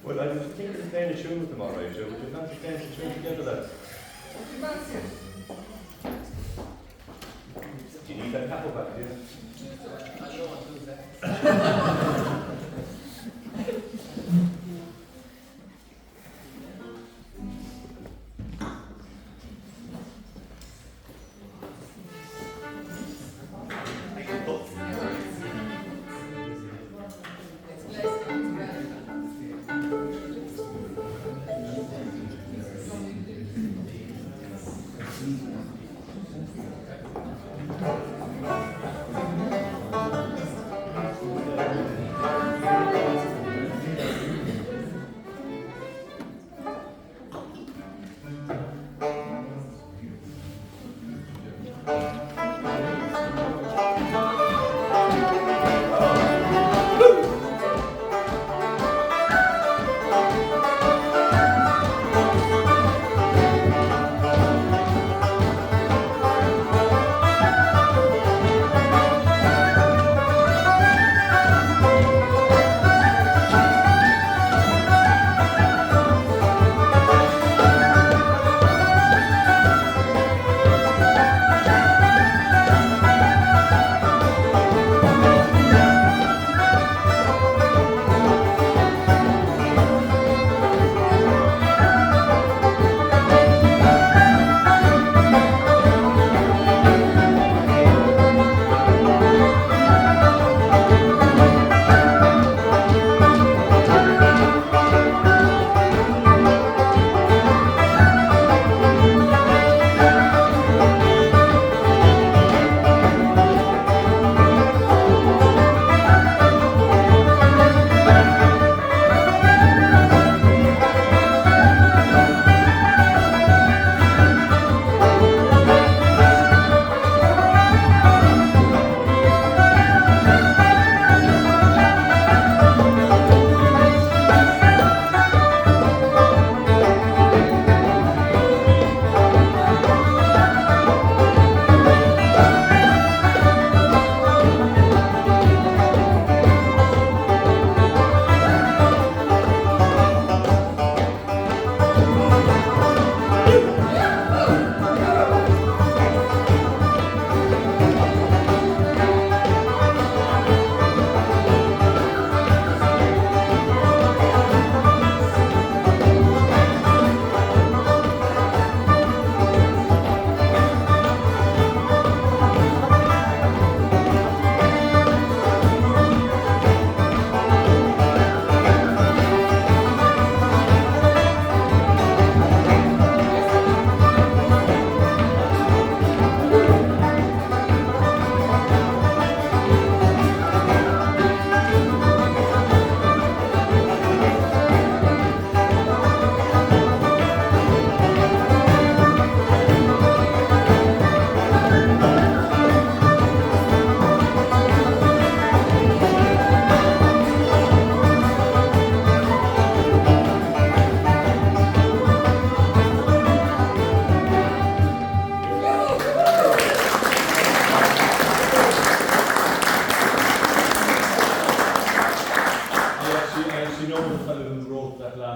D: Well, I was thinking of playing a tune with them, alright, Joe. Would you fancy playing a tune together, lads? Do you need that capo back, do you?
E: I don't want to do that.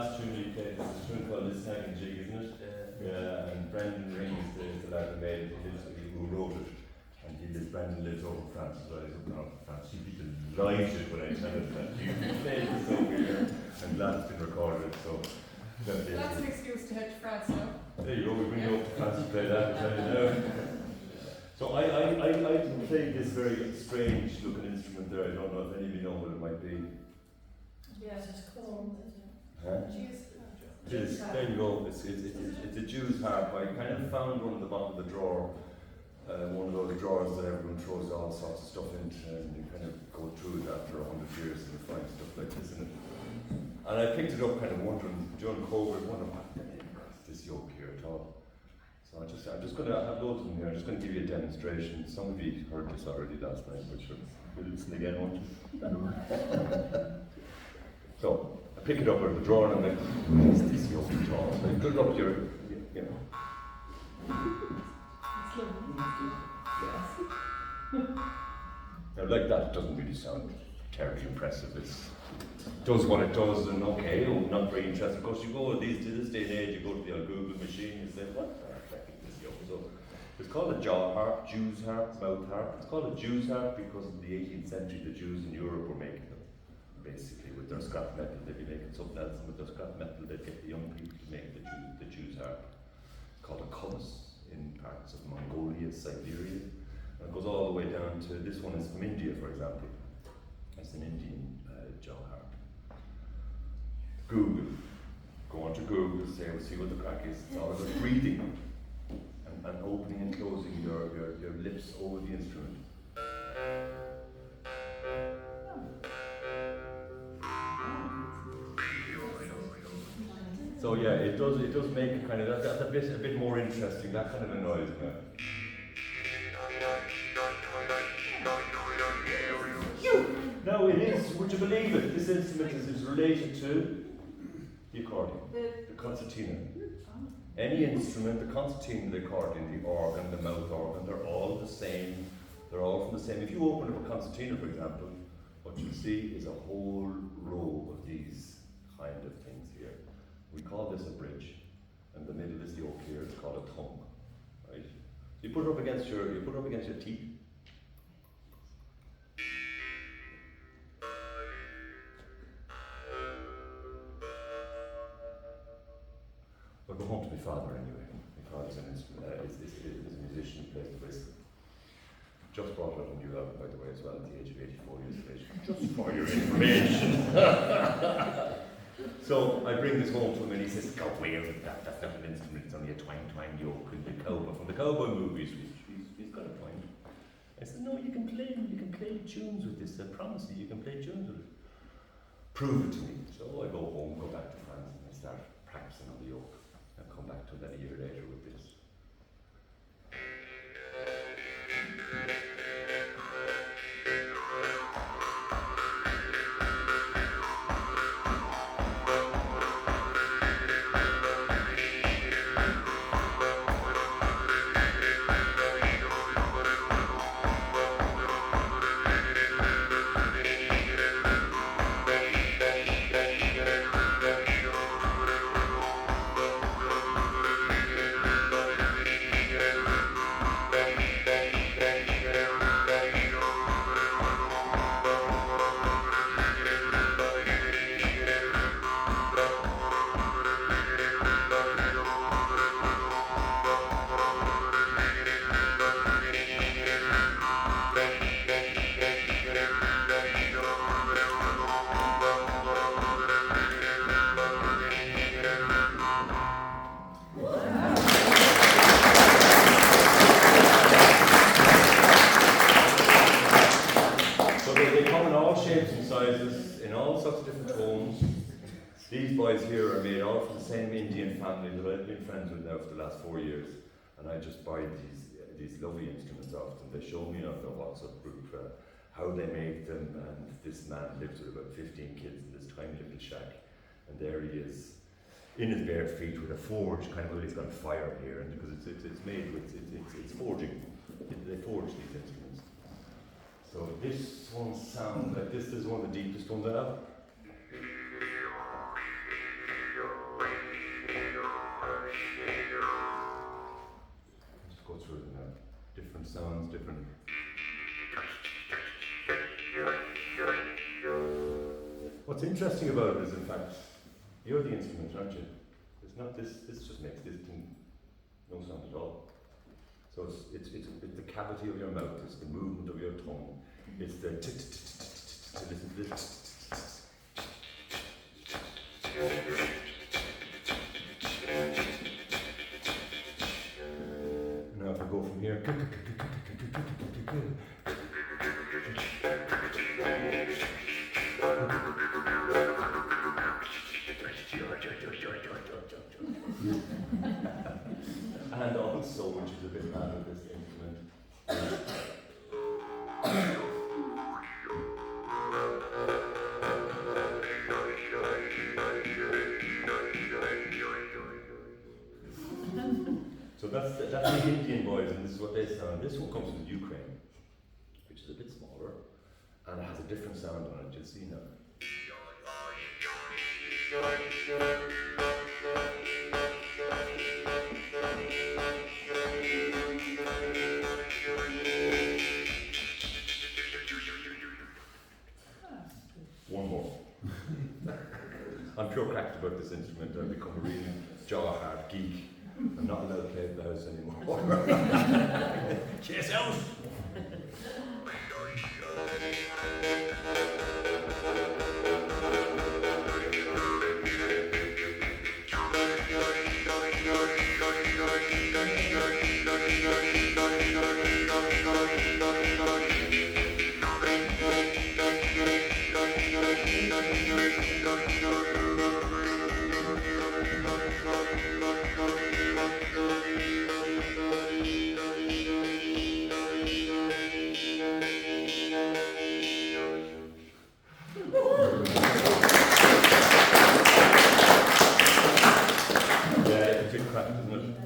B: last tune you played was a tune called This Hacking Jig, isn't it? Yeah, and Brendan Ring is the lad who made it, who wrote it. And Brendan lives over in France as well, he's up in France. He'd be delighted when I tell him that you played this over here, and glad it's been recorded, so.
A: That's an excuse to head to France now.
B: There you go, we bring you up to France to play that, I tell you now. So I played this very strange looking instrument there. I don't know if any of you know what it might be.
C: Yes, it's called.
B: Huh? It is, there you go, it's a Jew's harp. I kind of found one at the bottom of the drawer, one of those drawers that everyone throws all sorts of stuff into, and you kind of go through it after 100 years and you find stuff like this in it. And I picked it up kind of wondering, during COVID, wondering what is this yoke here at all. So I'm just going to have loads of them here. I'm just going to give you a demonstration. Some of you heard this already last night, but sure, we'll listen again, won't you? So I pick it up out of the drawer and I'm like, what is this yoke at all? So I put it up here, you know. Now, like that, it doesn't really sound terribly impressive. It does what it does, and okay, not very interesting. Of course, you go to this day and age, you go to the old Google machine and say, what the heck is this yoke? So it's called a jaw harp, Jew's harp, mouth harp. It's called a Jew's harp because in the 18th century, the Jews in Europe were making them. Basically, with their scrap metal, they'd be making something else, and with their scrap metal, they'd get the young people to make the Jew's harp. It's called a kumus in parts of Mongolia, Siberia. And it goes all the way down to, this one is from India, for example. It's an Indian jaw harp. Google. Go on to Google, see what the crack is. It's all about breathing and opening and closing your lips over the instrument. So yeah, it does make it kind of that's a bit more interesting, that kind of a noise now. No, it is, would you believe it? This instrument is related to the accordion, the concertina. Any instrument, the concertina, the accordion, the organ, the mouth organ, they're all the same. They're all from the same. If you open up a concertina, for example, what you'll see is a whole row of these kind of things here. We call this a bridge, and the middle is the yoke here. It's called a tongue, right? So you put it up against your teeth. I'll go home to my father anyway. My father's is a musician, plays the whistle. Just brought out a new album, by the way, as well, at the age of 84 years of age. Just for your information. So I bring this home to him and he says, go away with that, that's not an instrument, it's only a twang yoke in the cowboy, from the cowboy movies, he's got a point. I said, no, you can play tunes with this, I promise you can play tunes with it. Prove it to me. So I go home, go back to France and I start practicing on the yoke. I'll come back to that a year later with this. These boys here are made all from the same Indian family that I've been friends with now for the last 4 years, and I just buy these lovely instruments off them. They show me on their WhatsApp group how they make them, and this man lives with about 15 kids in this tiny little shack, and there he is in his bare feet with a forge, kind of like he's got fire here, and because it's made with it's forging. They forge these instruments. So this one sounds like this is one of the deepest ones I have. sounds different. What's interesting about it is, in fact, you're the instrument, aren't you? It's not this. This just makes this thing no sound at all. So it's the cavity of your mouth. It's the movement of your tongue. It's the listen to this. Now if I go from here. And also, which is a bit bad with this instrument, so that's the Indian boys, and this is what they sound. This one comes from Ukraine, which is a bit smaller, and it has a different sound on it. You'll see now. One more. I'm pure cracked about this instrument. I've become a real jaw-hard geek. I'm not allowed to play at the house anymore. Chase out!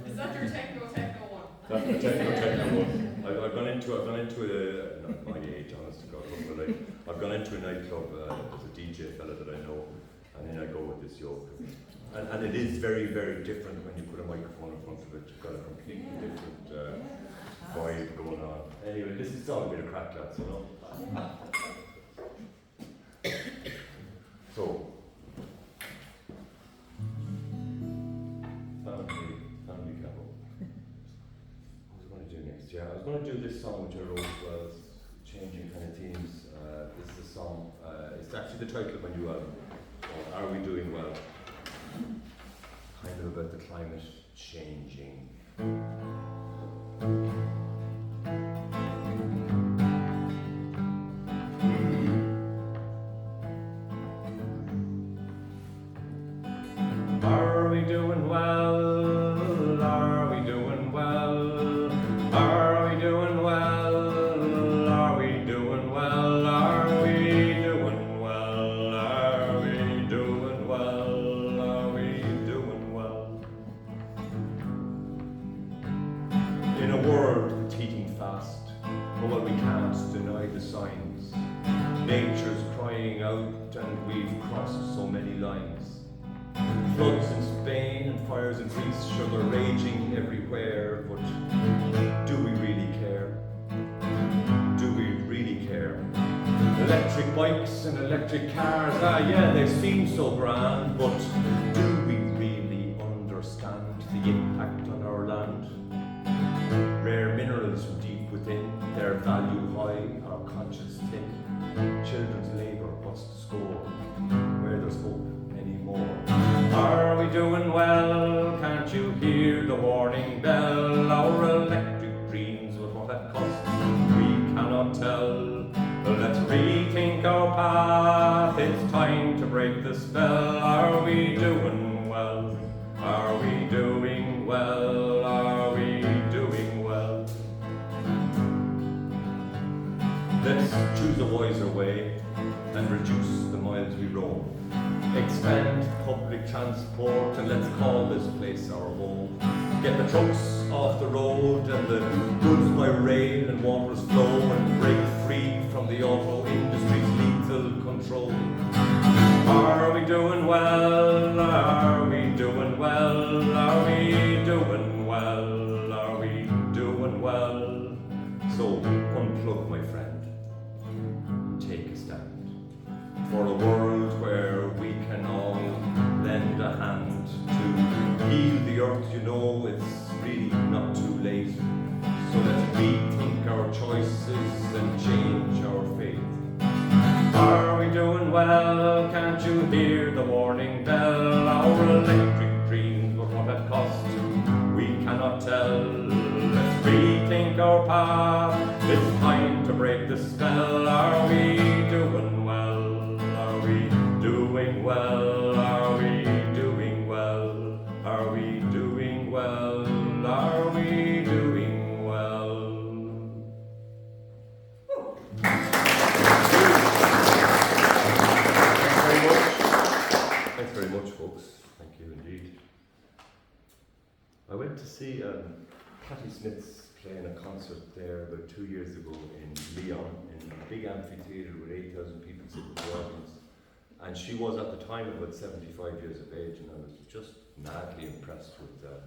A: Is that your techno one?
B: That's the techno one. I've gone into not my age, honest to God, but I've gone into a nightclub. There's a DJ fella that I know, and then I go with this yoke. And it is very, very different when you put a microphone in front of it. You've got a completely different vibe going on. Anyway, this is all a bit of crack, lads, you know. So, family couple. What was I going to do next? Yeah, I was going to do this song which I wrote as well, changing kind of themes. This is a song, it's actually the title of my new album, called Are We Doing Well? Kind of about the climate changing. Are we doing well? Are we doing well? Are we doing well? Are we doing well? Are we doing well? Are we doing well? Are we doing well? In a world that's heating fast, well, we can't deny the signs. Nature's crying out and we've crossed so many lines. Floods in Spain and fires in Greece, sugar raging everywhere, but do we really care? Do we really care? Electric bikes and electric cars, yeah, they seem so grand, but do we really understand the impact on our land? Rare minerals from deep within, their value high, our conscience thin. Children's labour, what's the score? Where there's hope anymore. Are we doing well? Can't you hear the warning bell? Our electric dreams with what that costs, we cannot tell. Let's rethink our path, it's time to break the spell. Are we doing well? Are we doing well? Are we doing well? Let's choose a wiser way and reduce the miles we roam. Expand public transport and let's call this place our home. Get the trucks off the road and the goods by rail and waters flow and break free from the auto industry's lethal control. Are we doing well? Are we doing well? Are we doing well? Are we doing well?
D: for a world where we can all lend a hand to heal the earth. You know, it's really not too late. So let's rethink our choices and change our faith. Are we doing well? Can't you hear the warning bell? Our electric dreams were what it cost. We cannot tell. Let's rethink our path. It's time to break the spell. Are we doing well? Are we doing well? Are we doing well? Are we doing well? Are we doing well? Thanks very much, folks. Thank you indeed. I went to see Patti Smith's playing a concert there about 2 years ago in Lyon, in a big amphitheatre with 8,000 people sitting in the audience. And she was at the time about 75 years of age, and I was just madly impressed with the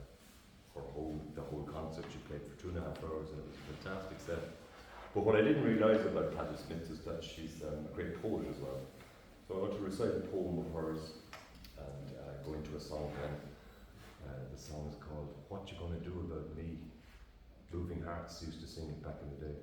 D: whole concert. She played for 2.5 hours, and it was a fantastic set. But what I didn't realise about Patti Smith is that she's a great poet as well. So I want to recite a poem of hers and go into a song then. The song is called What You Gonna Do About Me? Moving Hearts used to sing it back in the day.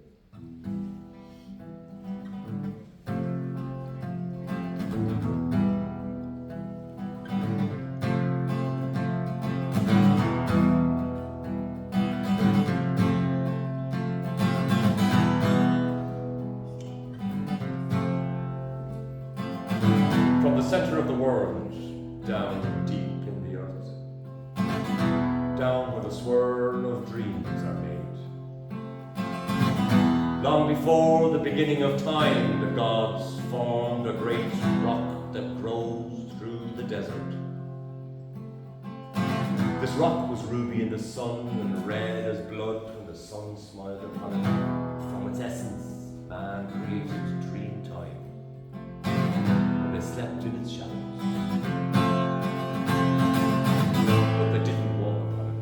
D: From the centre of the world, down deep in the earth, down where the swirl of dreams are made. Long before the beginning of time, the gods formed a great rock that grows through the desert. This rock was ruby in the sun and red as blood when the sun smiled upon it. From its essence, man created dream time, and they slept in its shadows. But they didn't walk upon it.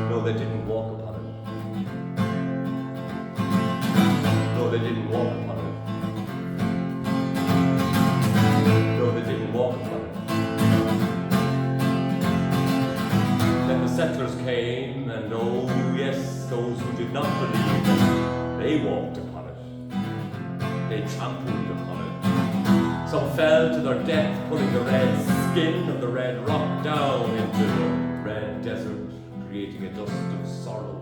D: No, they didn't walk upon it. No, they didn't walk upon it. No, they didn't walk upon it. Then the settlers came, and oh yes, those who did not believe it, they walked upon it. They trampled upon it. Some fell to their death, pulling the red skin of the red rock down into the red desert, creating a dust of sorrow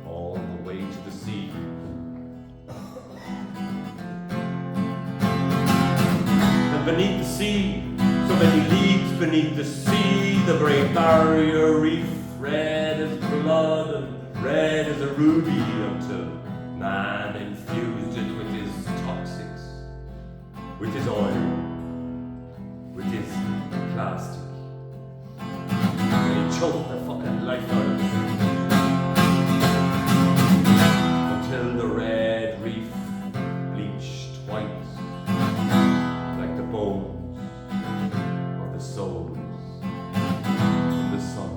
D: all the way to the sea. And beneath the sea, so many leagues beneath the sea, the great barrier reef, red as blood and red as a ruby, until man infused it with his toxics, with his oil, with his plastic. And he choked the fucking life out of it. Until the red reef bleached white, like the bones of the souls in the sun.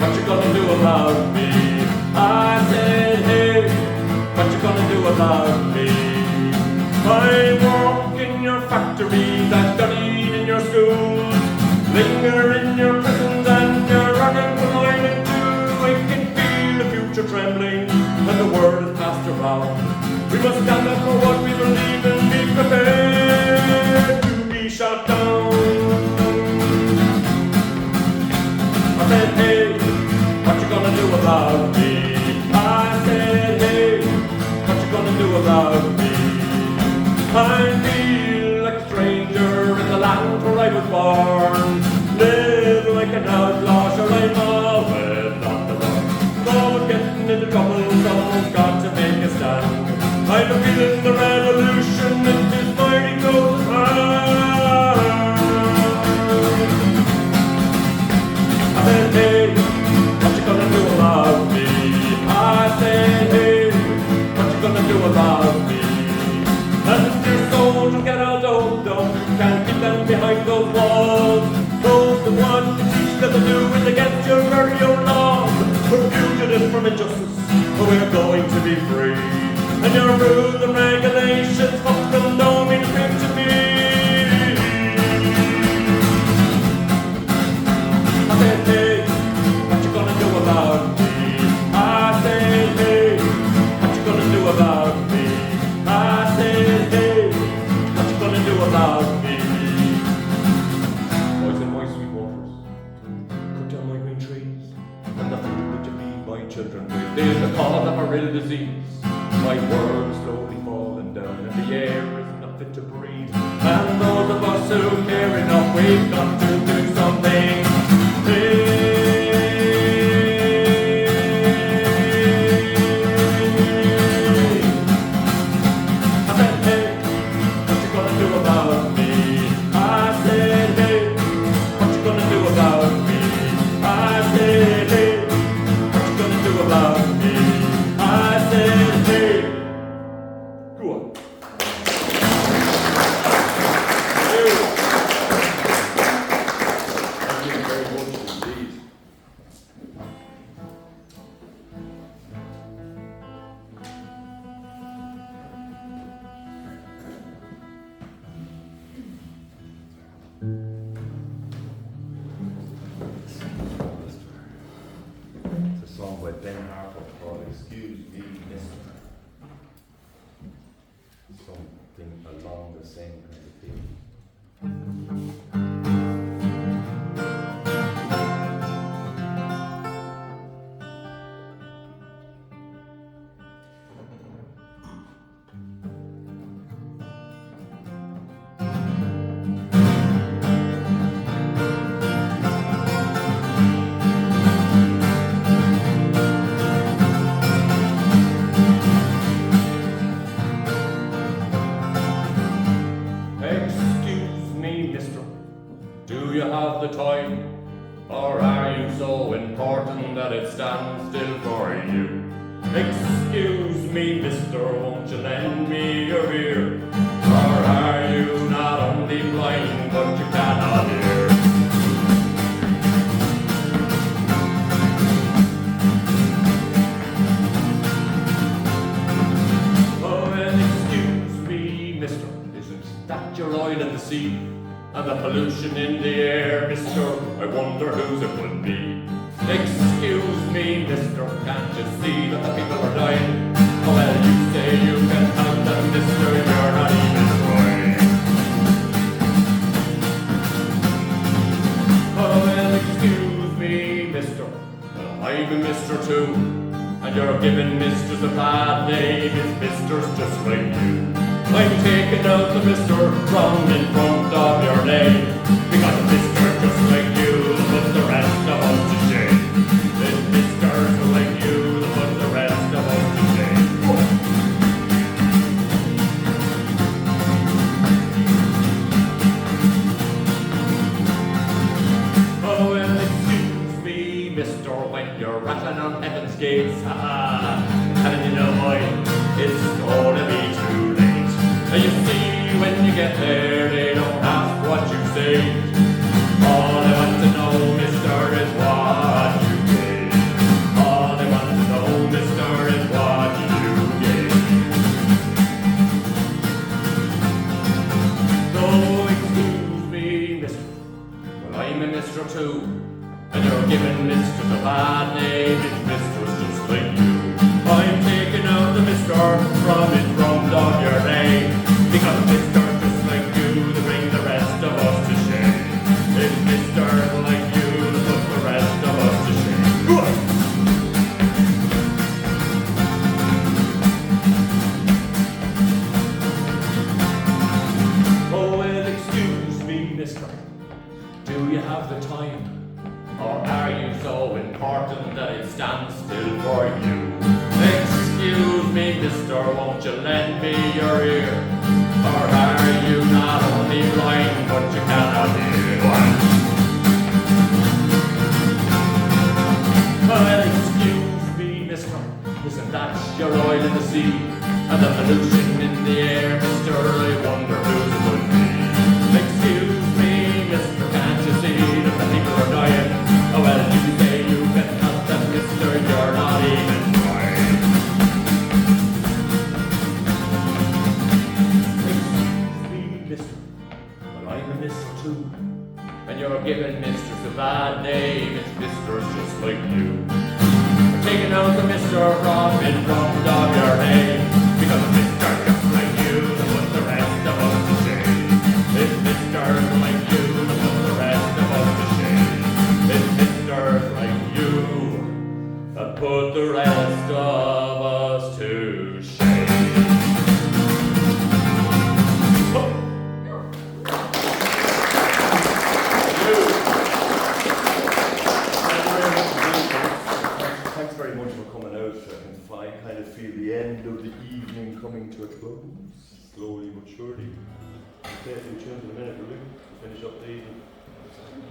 D: What you gonna do about me. I work in your factories, I studied in your schools, linger in your prisons and your unemployment too. I can feel the future trembling when the word is passed around. We must stand up for what we believe in, be prepared to be shot down. I said, hey, what you gonna do about me? I said, hey, what you gonna do about me? I feel like a stranger in the land where I was born. Live like an outlaw, sure I'm always on the run. Always getting into trouble, someone's got to make a stand. I'm feeling the revolution, it is mighty close hand. I said, hey, what you gonna do about me? I said, hey, what you gonna do about me? And your soldiers get all doped up, can't keep them behind those walls. Those that want to teach them to do is against your very own laws. We're fugitives from injustice, but we're going to be free. And your rules and regulations, fuck them, don't mean a thing to me. I said, hey, what you gonna do about me? I said, hey, what you gonna do about me? I said, hey, what you gonna do about me? Boys and my sweet waters, cut down my green trees, and the food that you feed my children with is the cause of a real disease. My world is slowly falling down, and the air is not fit to breathe. And those of us who care enough, we've got to do something. I said, hey, what you gonna do about me? I said, hey, what you gonna do about me? I said, hey, what you gonna do about me? I said, hey. Go on. Thank you very much indeed. It's a song by Ben Harper called Excuse Me, Mister. Something along the same kind of theme. Excuse me, mister, do you have the time? Or are you so important that it stands still for you? Excuse me, mister, won't you lend me your ear? Or are you not only blind, but you cannot hear? Oh, well, excuse me, mister, isn't that your oil in the sea? And the pollution in the air, mister, I wonder whose it would be. Excuse me, mister, can't you see that the people are dying? Oh, well, you say you can help them, mister, you're not even trying. Oh, well, excuse me, mister, well, I'm a mister too. And you're giving misters a bad name, it's misters just like you. I'm taking out the mister from in front of your name, because a mister just like you put the rest of us to shame. It's misters like you that put the rest of us to shame. Oh, well, excuse me, mister, when you're rattling on heaven's gates, and you know why, it's gonna be too late. And you see, when you get there, they don't ask what you say. All they want to know, mister, is what you gave. All they want to know, mister, is what you gave. bad name, it's Mister's just like you. I'm taking out the Mister from his rum dog your name, because Mister's just like you that bring the rest of us to shame. It's Mister's like you that put the rest of us to shame. Go on. Oh, well, excuse me, Mister. Do you have the time? Or are you so important that it stands still for you? Excuse me, mister, won't you lend me your ear? Or are you not only blind, but you cannot hear? Well, excuse me, mister, isn't that your oil in the sea? And the pollution in the air, mister, I wonder who's it would be? Excuse me, mister, can't you see that the people are dying? Oh, well, you say you can help them, mister, you're not even trying. Excuse me, mister, well, I'm a mister too. And you're giving mistress a bad name, it's mister's just like you. We're taking out the mister from in front of your name, because mister's just like you that put the rest of us to shame. It's mister's like you that put the rest of us to shame. It's mister's like you that put the rest of us to shame.
B: Thanks very much for coming out. I kind of feel the end of the evening coming to a close, slowly but surely. We'll play a few tunes in a minute, will we? We'll finish up the evening.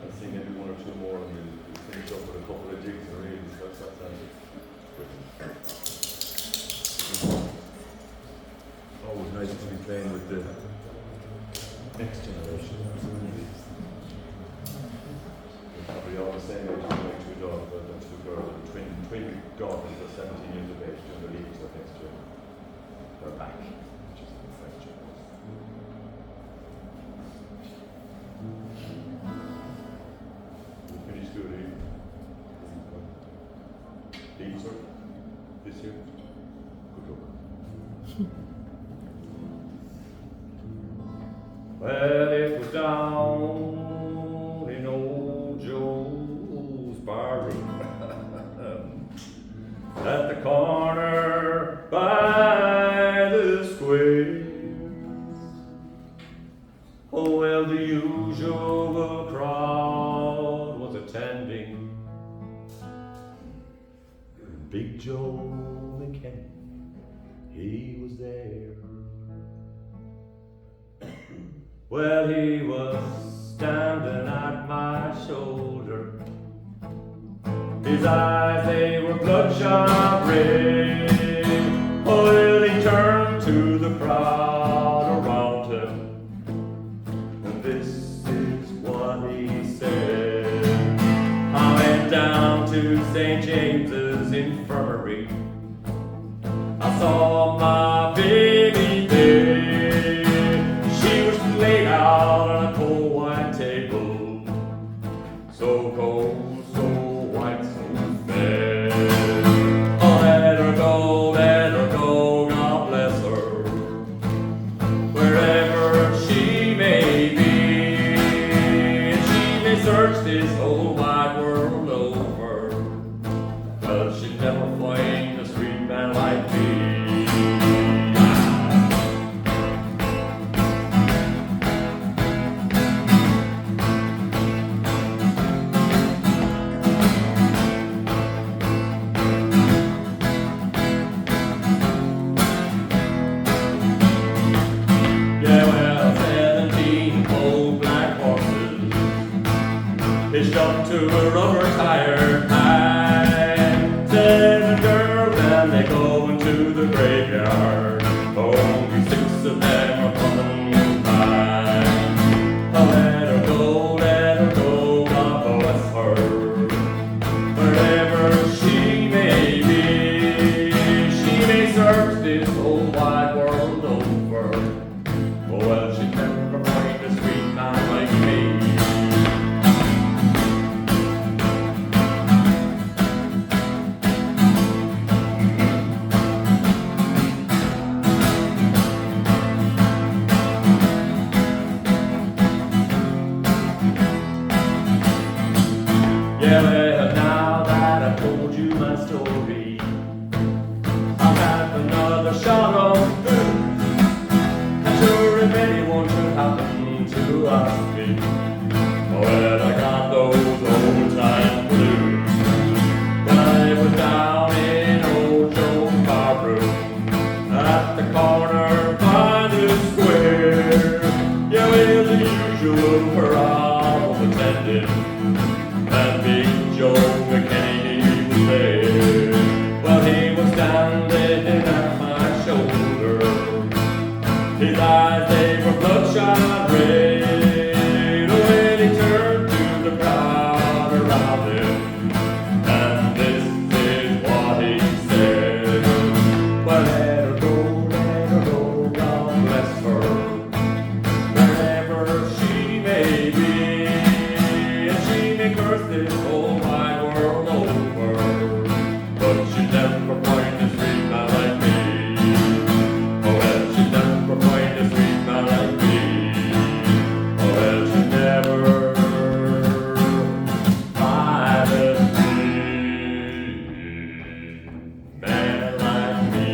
B: I'll sing maybe one or two more and we'll finish up with a couple of jigs and reels. That's that sounds. Always nice to be playing with the next generation. They're probably all the same age, like two daughters, but two girls, twin daughters are 17 years of age, doing their leaving stuff next year. They're back, which is the French. You finished school, leaving sir, this year. Good luck. Well, it was down in old Joe's barroom at the corner by the square. Oh, well, the usual crowd was attending. Big Joe McKenna, he was there. Well, he was standing at my shoulder. His eyes, they were bloodshot red. Oh, well, he turned to the crowd around him, and this is what he said. I went down to St. James's Infirmary. I saw my baby there. She was laid out on a cold white table, so cold, so white, so fair. Oh, let her go, God bless her, wherever she may be. And she may search this whole wide world over, but she'll never find a sweet man like me. Hitched up to a rubber tire pad. Said the girl, and they go into the graveyard. Only 6 of them are coming by. Oh, let her go, God bless her. Wherever she may be, she may search this whole wide world over. Oh, well, she'll never find a sweet man like me.
D: you my story. I'll have another shot of booze. I'm sure if anyone should happen to ask me, well, I got those old time blues. When I was down in old Joe's bar room at the corner by the square, yeah, well, the usual crowd was attending, and Big Joe McKinney was there. Well, he was standing at my shoulder. His eyes, they were bloodshot red. When he turned to the crowd around him, and this is what he said. Well, let her go, God bless her, wherever she may be, and she may curse this whole wide world over, but she never find a sweet man like me. Oh, well, she never find a sweet man like me. Oh, well, she never find a sweet man like me.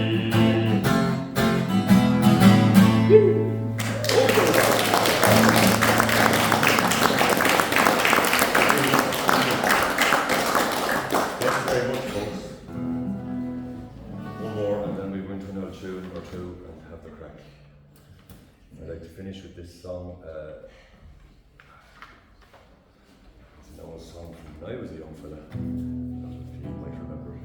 B: Thank you very much, folks. One more, and then we go into another tune or two and have the crack. I'd like to finish with this song. It's an old song from when I was a young fella. If you might remember it.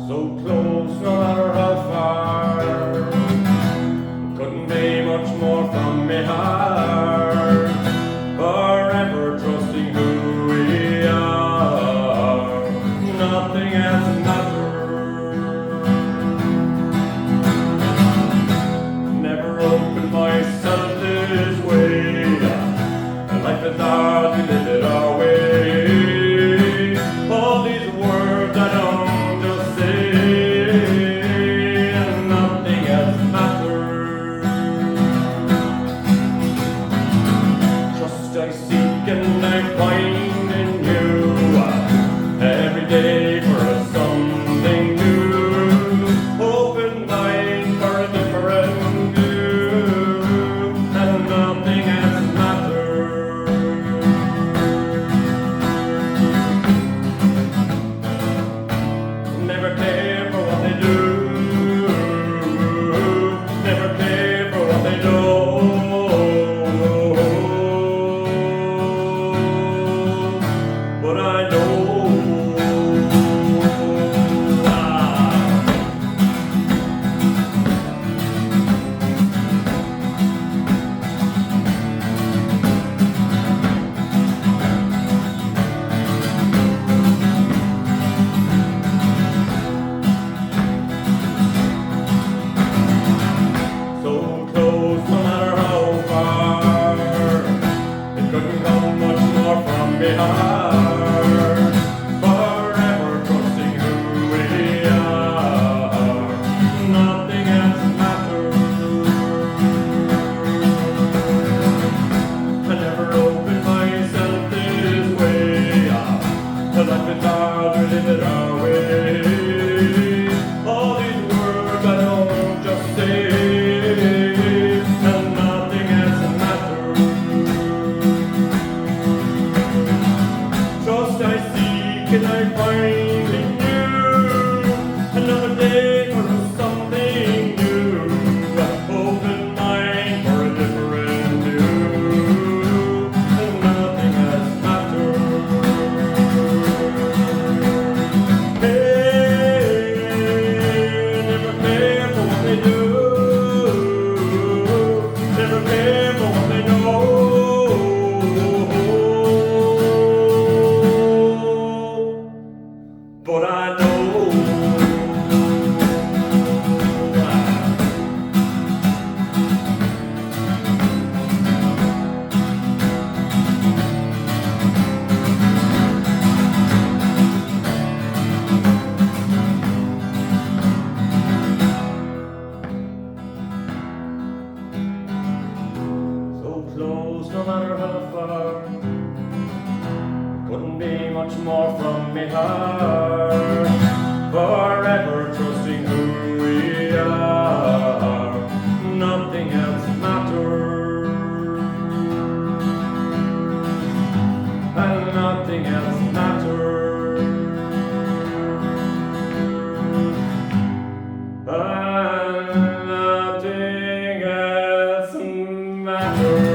D: So close, no matter how far, couldn't be much more from me heart, forever trusting who we are, nothing else matters. Never opened myself this way, and life is hard, we live it our way. All these words I don't just say, and nothing else matters. Trust I seek and I find in you, every day for something new. Open mind for a different view, and nothing else matters. Never care for what they do, never care for what they don't. But I know so close, no matter how far, it couldn't come much more from me heart, forever trusting who we are, nothing else matters. I never opened myself this way, 'cause life is hard, we live it our way. All these words I don't just say, and nothing else matters. no matter how far. Couldn't be much more from me heart, forever trusting who we are. Nothing else matters, and nothing else matters, and nothing else matters.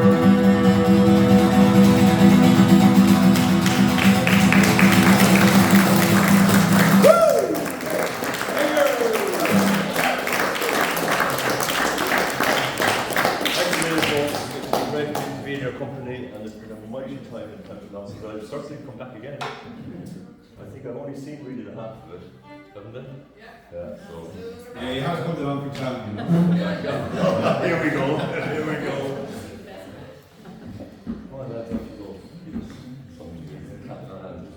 D: Company, and it's been a mighty time in Templedown, so I'll certainly come back again. I think I've only seen really the half of it, haven't I? Yeah, so.
F: Yeah, you have to come down for challenge, you know.
D: Here we go, here we go. Oh, that's have to go. Give us something to clap in our hands.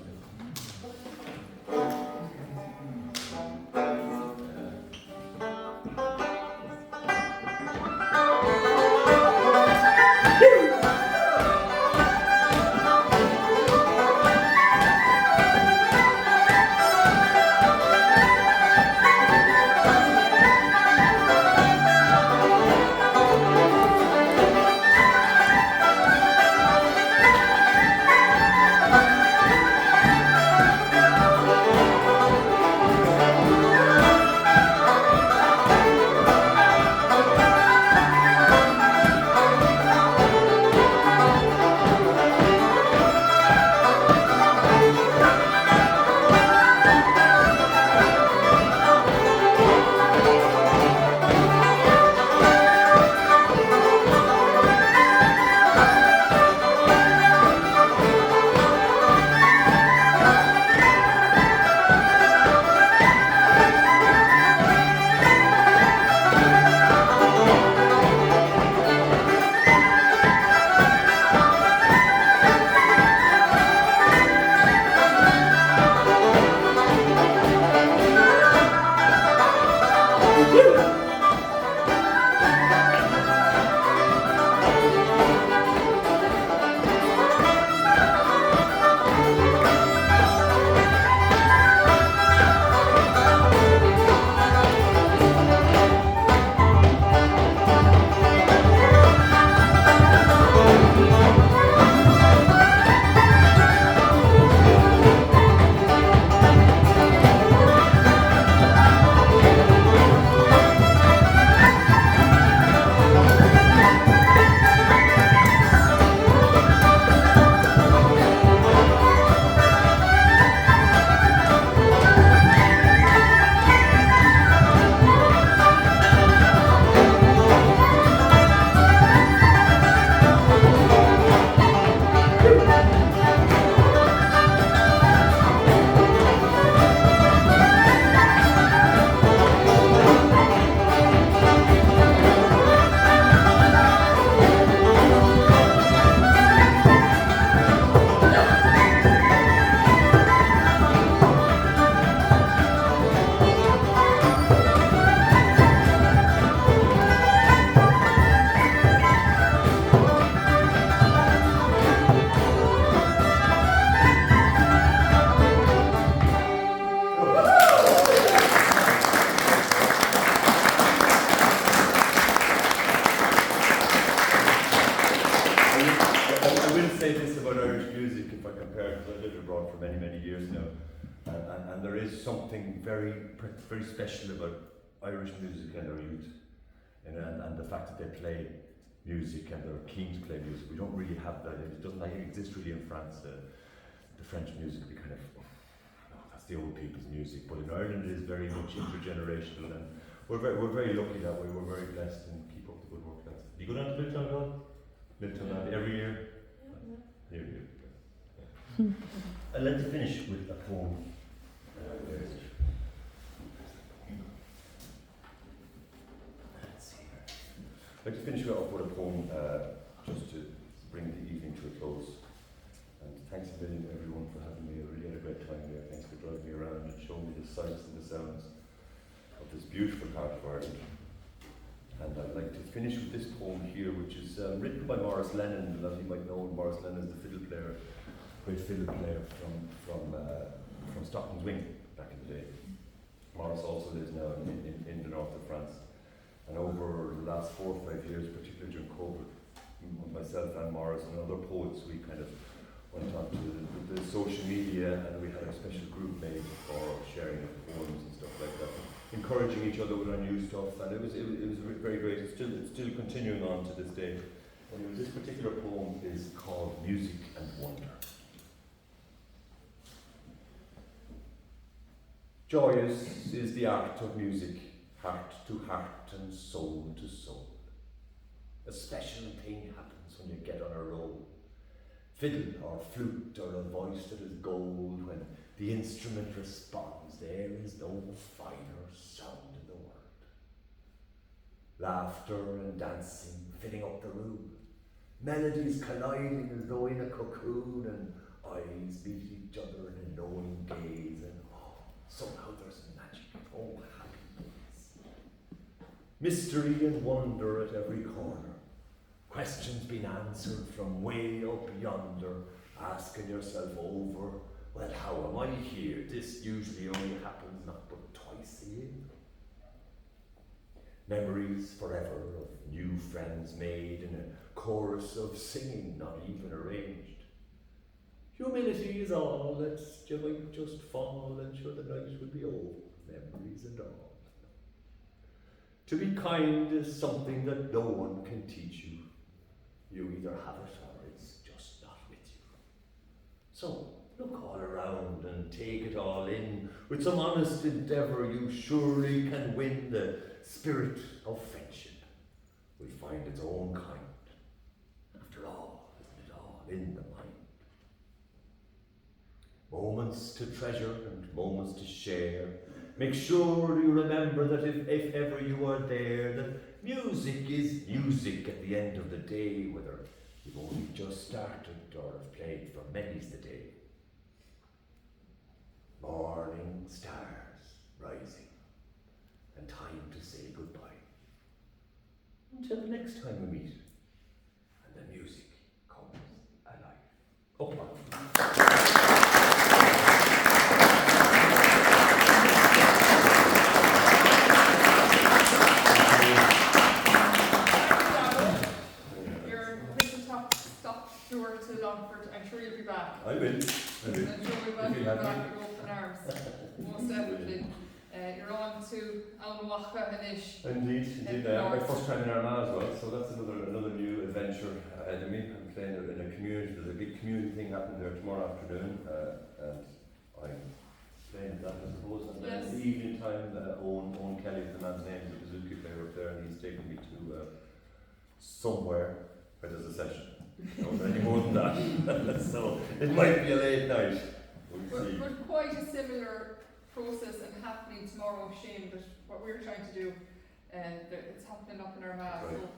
D: And there is something very special about Irish music and our youth, and the fact that they play music and they're keen to play music. We don't really have that. It doesn't exist really in France. The French music, we kind of, that's the old people's music. But in Ireland, it is very much intergenerational, and we're very lucky that way. We're very blessed and keep up the good work. Do you go down to Milltown at all? Milltown every year? Every year. I'd like to finish with a poem. I'd like to finish off with a poem just to bring the evening to a close. And thanks a million everyone for having me. I really had a great time there. Thanks for driving me around and showing me the sights and the sounds of this beautiful part of Ireland. And I'd like to finish with this poem here, which is written by Maurice Lennon. A lot of you might know Maurice Lennon is the fiddle player, great fiddle player from Stockton's Wing back in the day. Maurice also lives now in the north of France. And over the last 4 or 5 years, particularly during COVID, myself and Maurice and other poets, we kind of went on to the social media, and we had a special group made for sharing of poems and stuff like that, encouraging each other with our new stuff, and it was very great. It's still continuing on to this day. Anyway, this particular poem is called Music and Wonder. Joyous is the art of music, heart to heart and soul to soul. A special thing happens when you get on a roll. Fiddle or flute or a voice that is gold, when the instrument responds, there is no finer sound in the world. Laughter and dancing filling up the room, melodies colliding as though in a cocoon, and eyes meet each other in a knowing gaze, and somehow there's magic, happiness. Mystery and wonder at every corner. Questions being answered from way up yonder, asking yourself over, well, how am I here? This usually only happens not but twice a year. Memories forever of new friends made in a chorus of singing not even arranged. Humility is all, that you might just fall, and sure the night will be over, memories and all. To be kind is something that no one can teach you. You either have it or it's just not with you. So look all around and take it all in. With some honest endeavour, you surely can win. The spirit of friendship will find its own kind. After all, isn't it all in the mind? Moments to treasure and moments to share. Make sure you remember that if ever you are there, that music is music at the end of the day, whether you've only just started or have played for many's the day. Morning stars rising, and time to say goodbye. Until the next time we meet, and the music comes alive. Up on.
A: I'm sure you'll be back.
D: I will.
A: I'm sure we welcome you back with open arms. Most definitely. You're on to Almawaka and Ish.
D: Indeed. My first time in Armagh as well, so that's another new adventure ahead of me. I'm playing in a community. There's a big community thing happening there tomorrow afternoon, and I'm playing that, I suppose. And then in the evening time, Owen Kelly, the man's name, is a Suzuki player up there, and he's taking me to somewhere where there's a session. Not any more than that. So it might be a late night. We'll see.
A: But quite a similar process and happening tomorrow, Shane, but what we're trying to do, it's happening up in Armagh,
D: Right.
A: so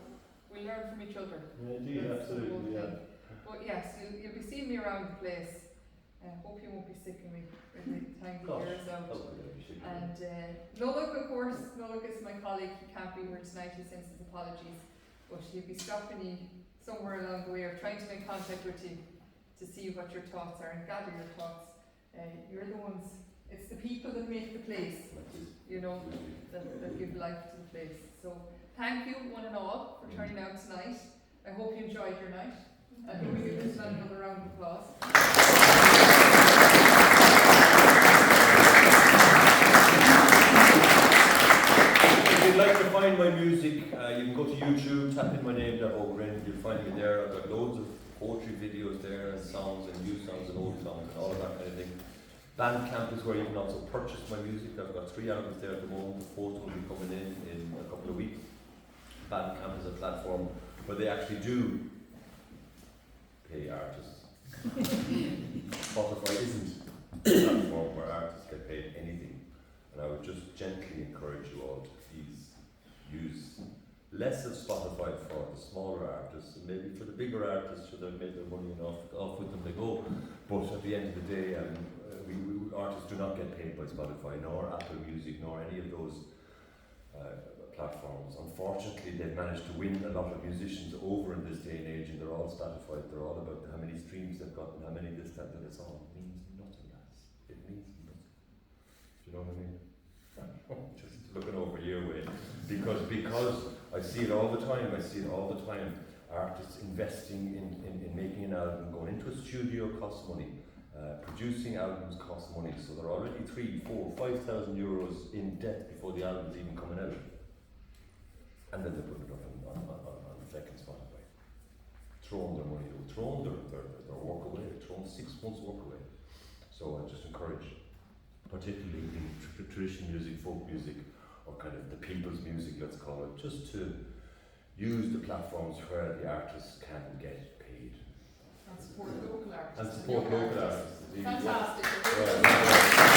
A: we learn from each other.
D: Indeed,
A: That's the whole
D: absolutely, yeah.
A: thing. But yes, you'll be seeing me around the place. Hope you won't be sick of me when the time of the year is out. And Nolik, of course, Nolik is my colleague. He can't be here tonight. He sends his apologies, but he'll be stopping you somewhere along the way, or trying to make contact with you to see what your thoughts are and gather your thoughts. You're the ones, it's the people that make the place, you know, that give life to the place. So thank you one and all for turning out tonight. I hope you enjoyed your night. I think we give this man another round of applause.
D: If you'd like to find my music, you can go to YouTube, tap in my name, Davóg, you'll find me there. I've got loads of poetry videos there, and songs, and new songs, and old songs, and all of that kind of thing. Bandcamp is where you can also purchase my music. I've got 3 albums there at the moment. The 4th will be coming in a couple of weeks. Bandcamp is a platform where they actually do pay artists. Spotify isn't a platform where artists get paid anything. And I would just gently encourage you all to please use less of Spotify for the smaller artists, and maybe for the bigger artists, so they'll make their money and off with them they go. But at the end of the day, artists do not get paid by Spotify, nor Apple Music, nor any of those platforms. Unfortunately, they've managed to win a lot of musicians over in this day and age, and they're all stratified. They're all about how many streams they've got and how many this, that, and it's all means nothing, guys. It means nothing. Do you know what I mean? Just looking over your way, because I see it all the time. I see it all the time. Artists investing in making an album, going into a studio costs money. Producing albums costs money, so they're already 3,000, 4,000, 5,000 euros in debt before the album's even coming out. And then they put it up on fucking Spotify. Throwing their money away, throwing their work away, throwing 6 months' work away. So I just encourage, particularly in traditional music, folk music, or kind of the people's music, let's call it, just to use the platforms where the artists can get paid.
A: And support local artists.
D: And support local artists.
A: Fantastic.
D: Yeah.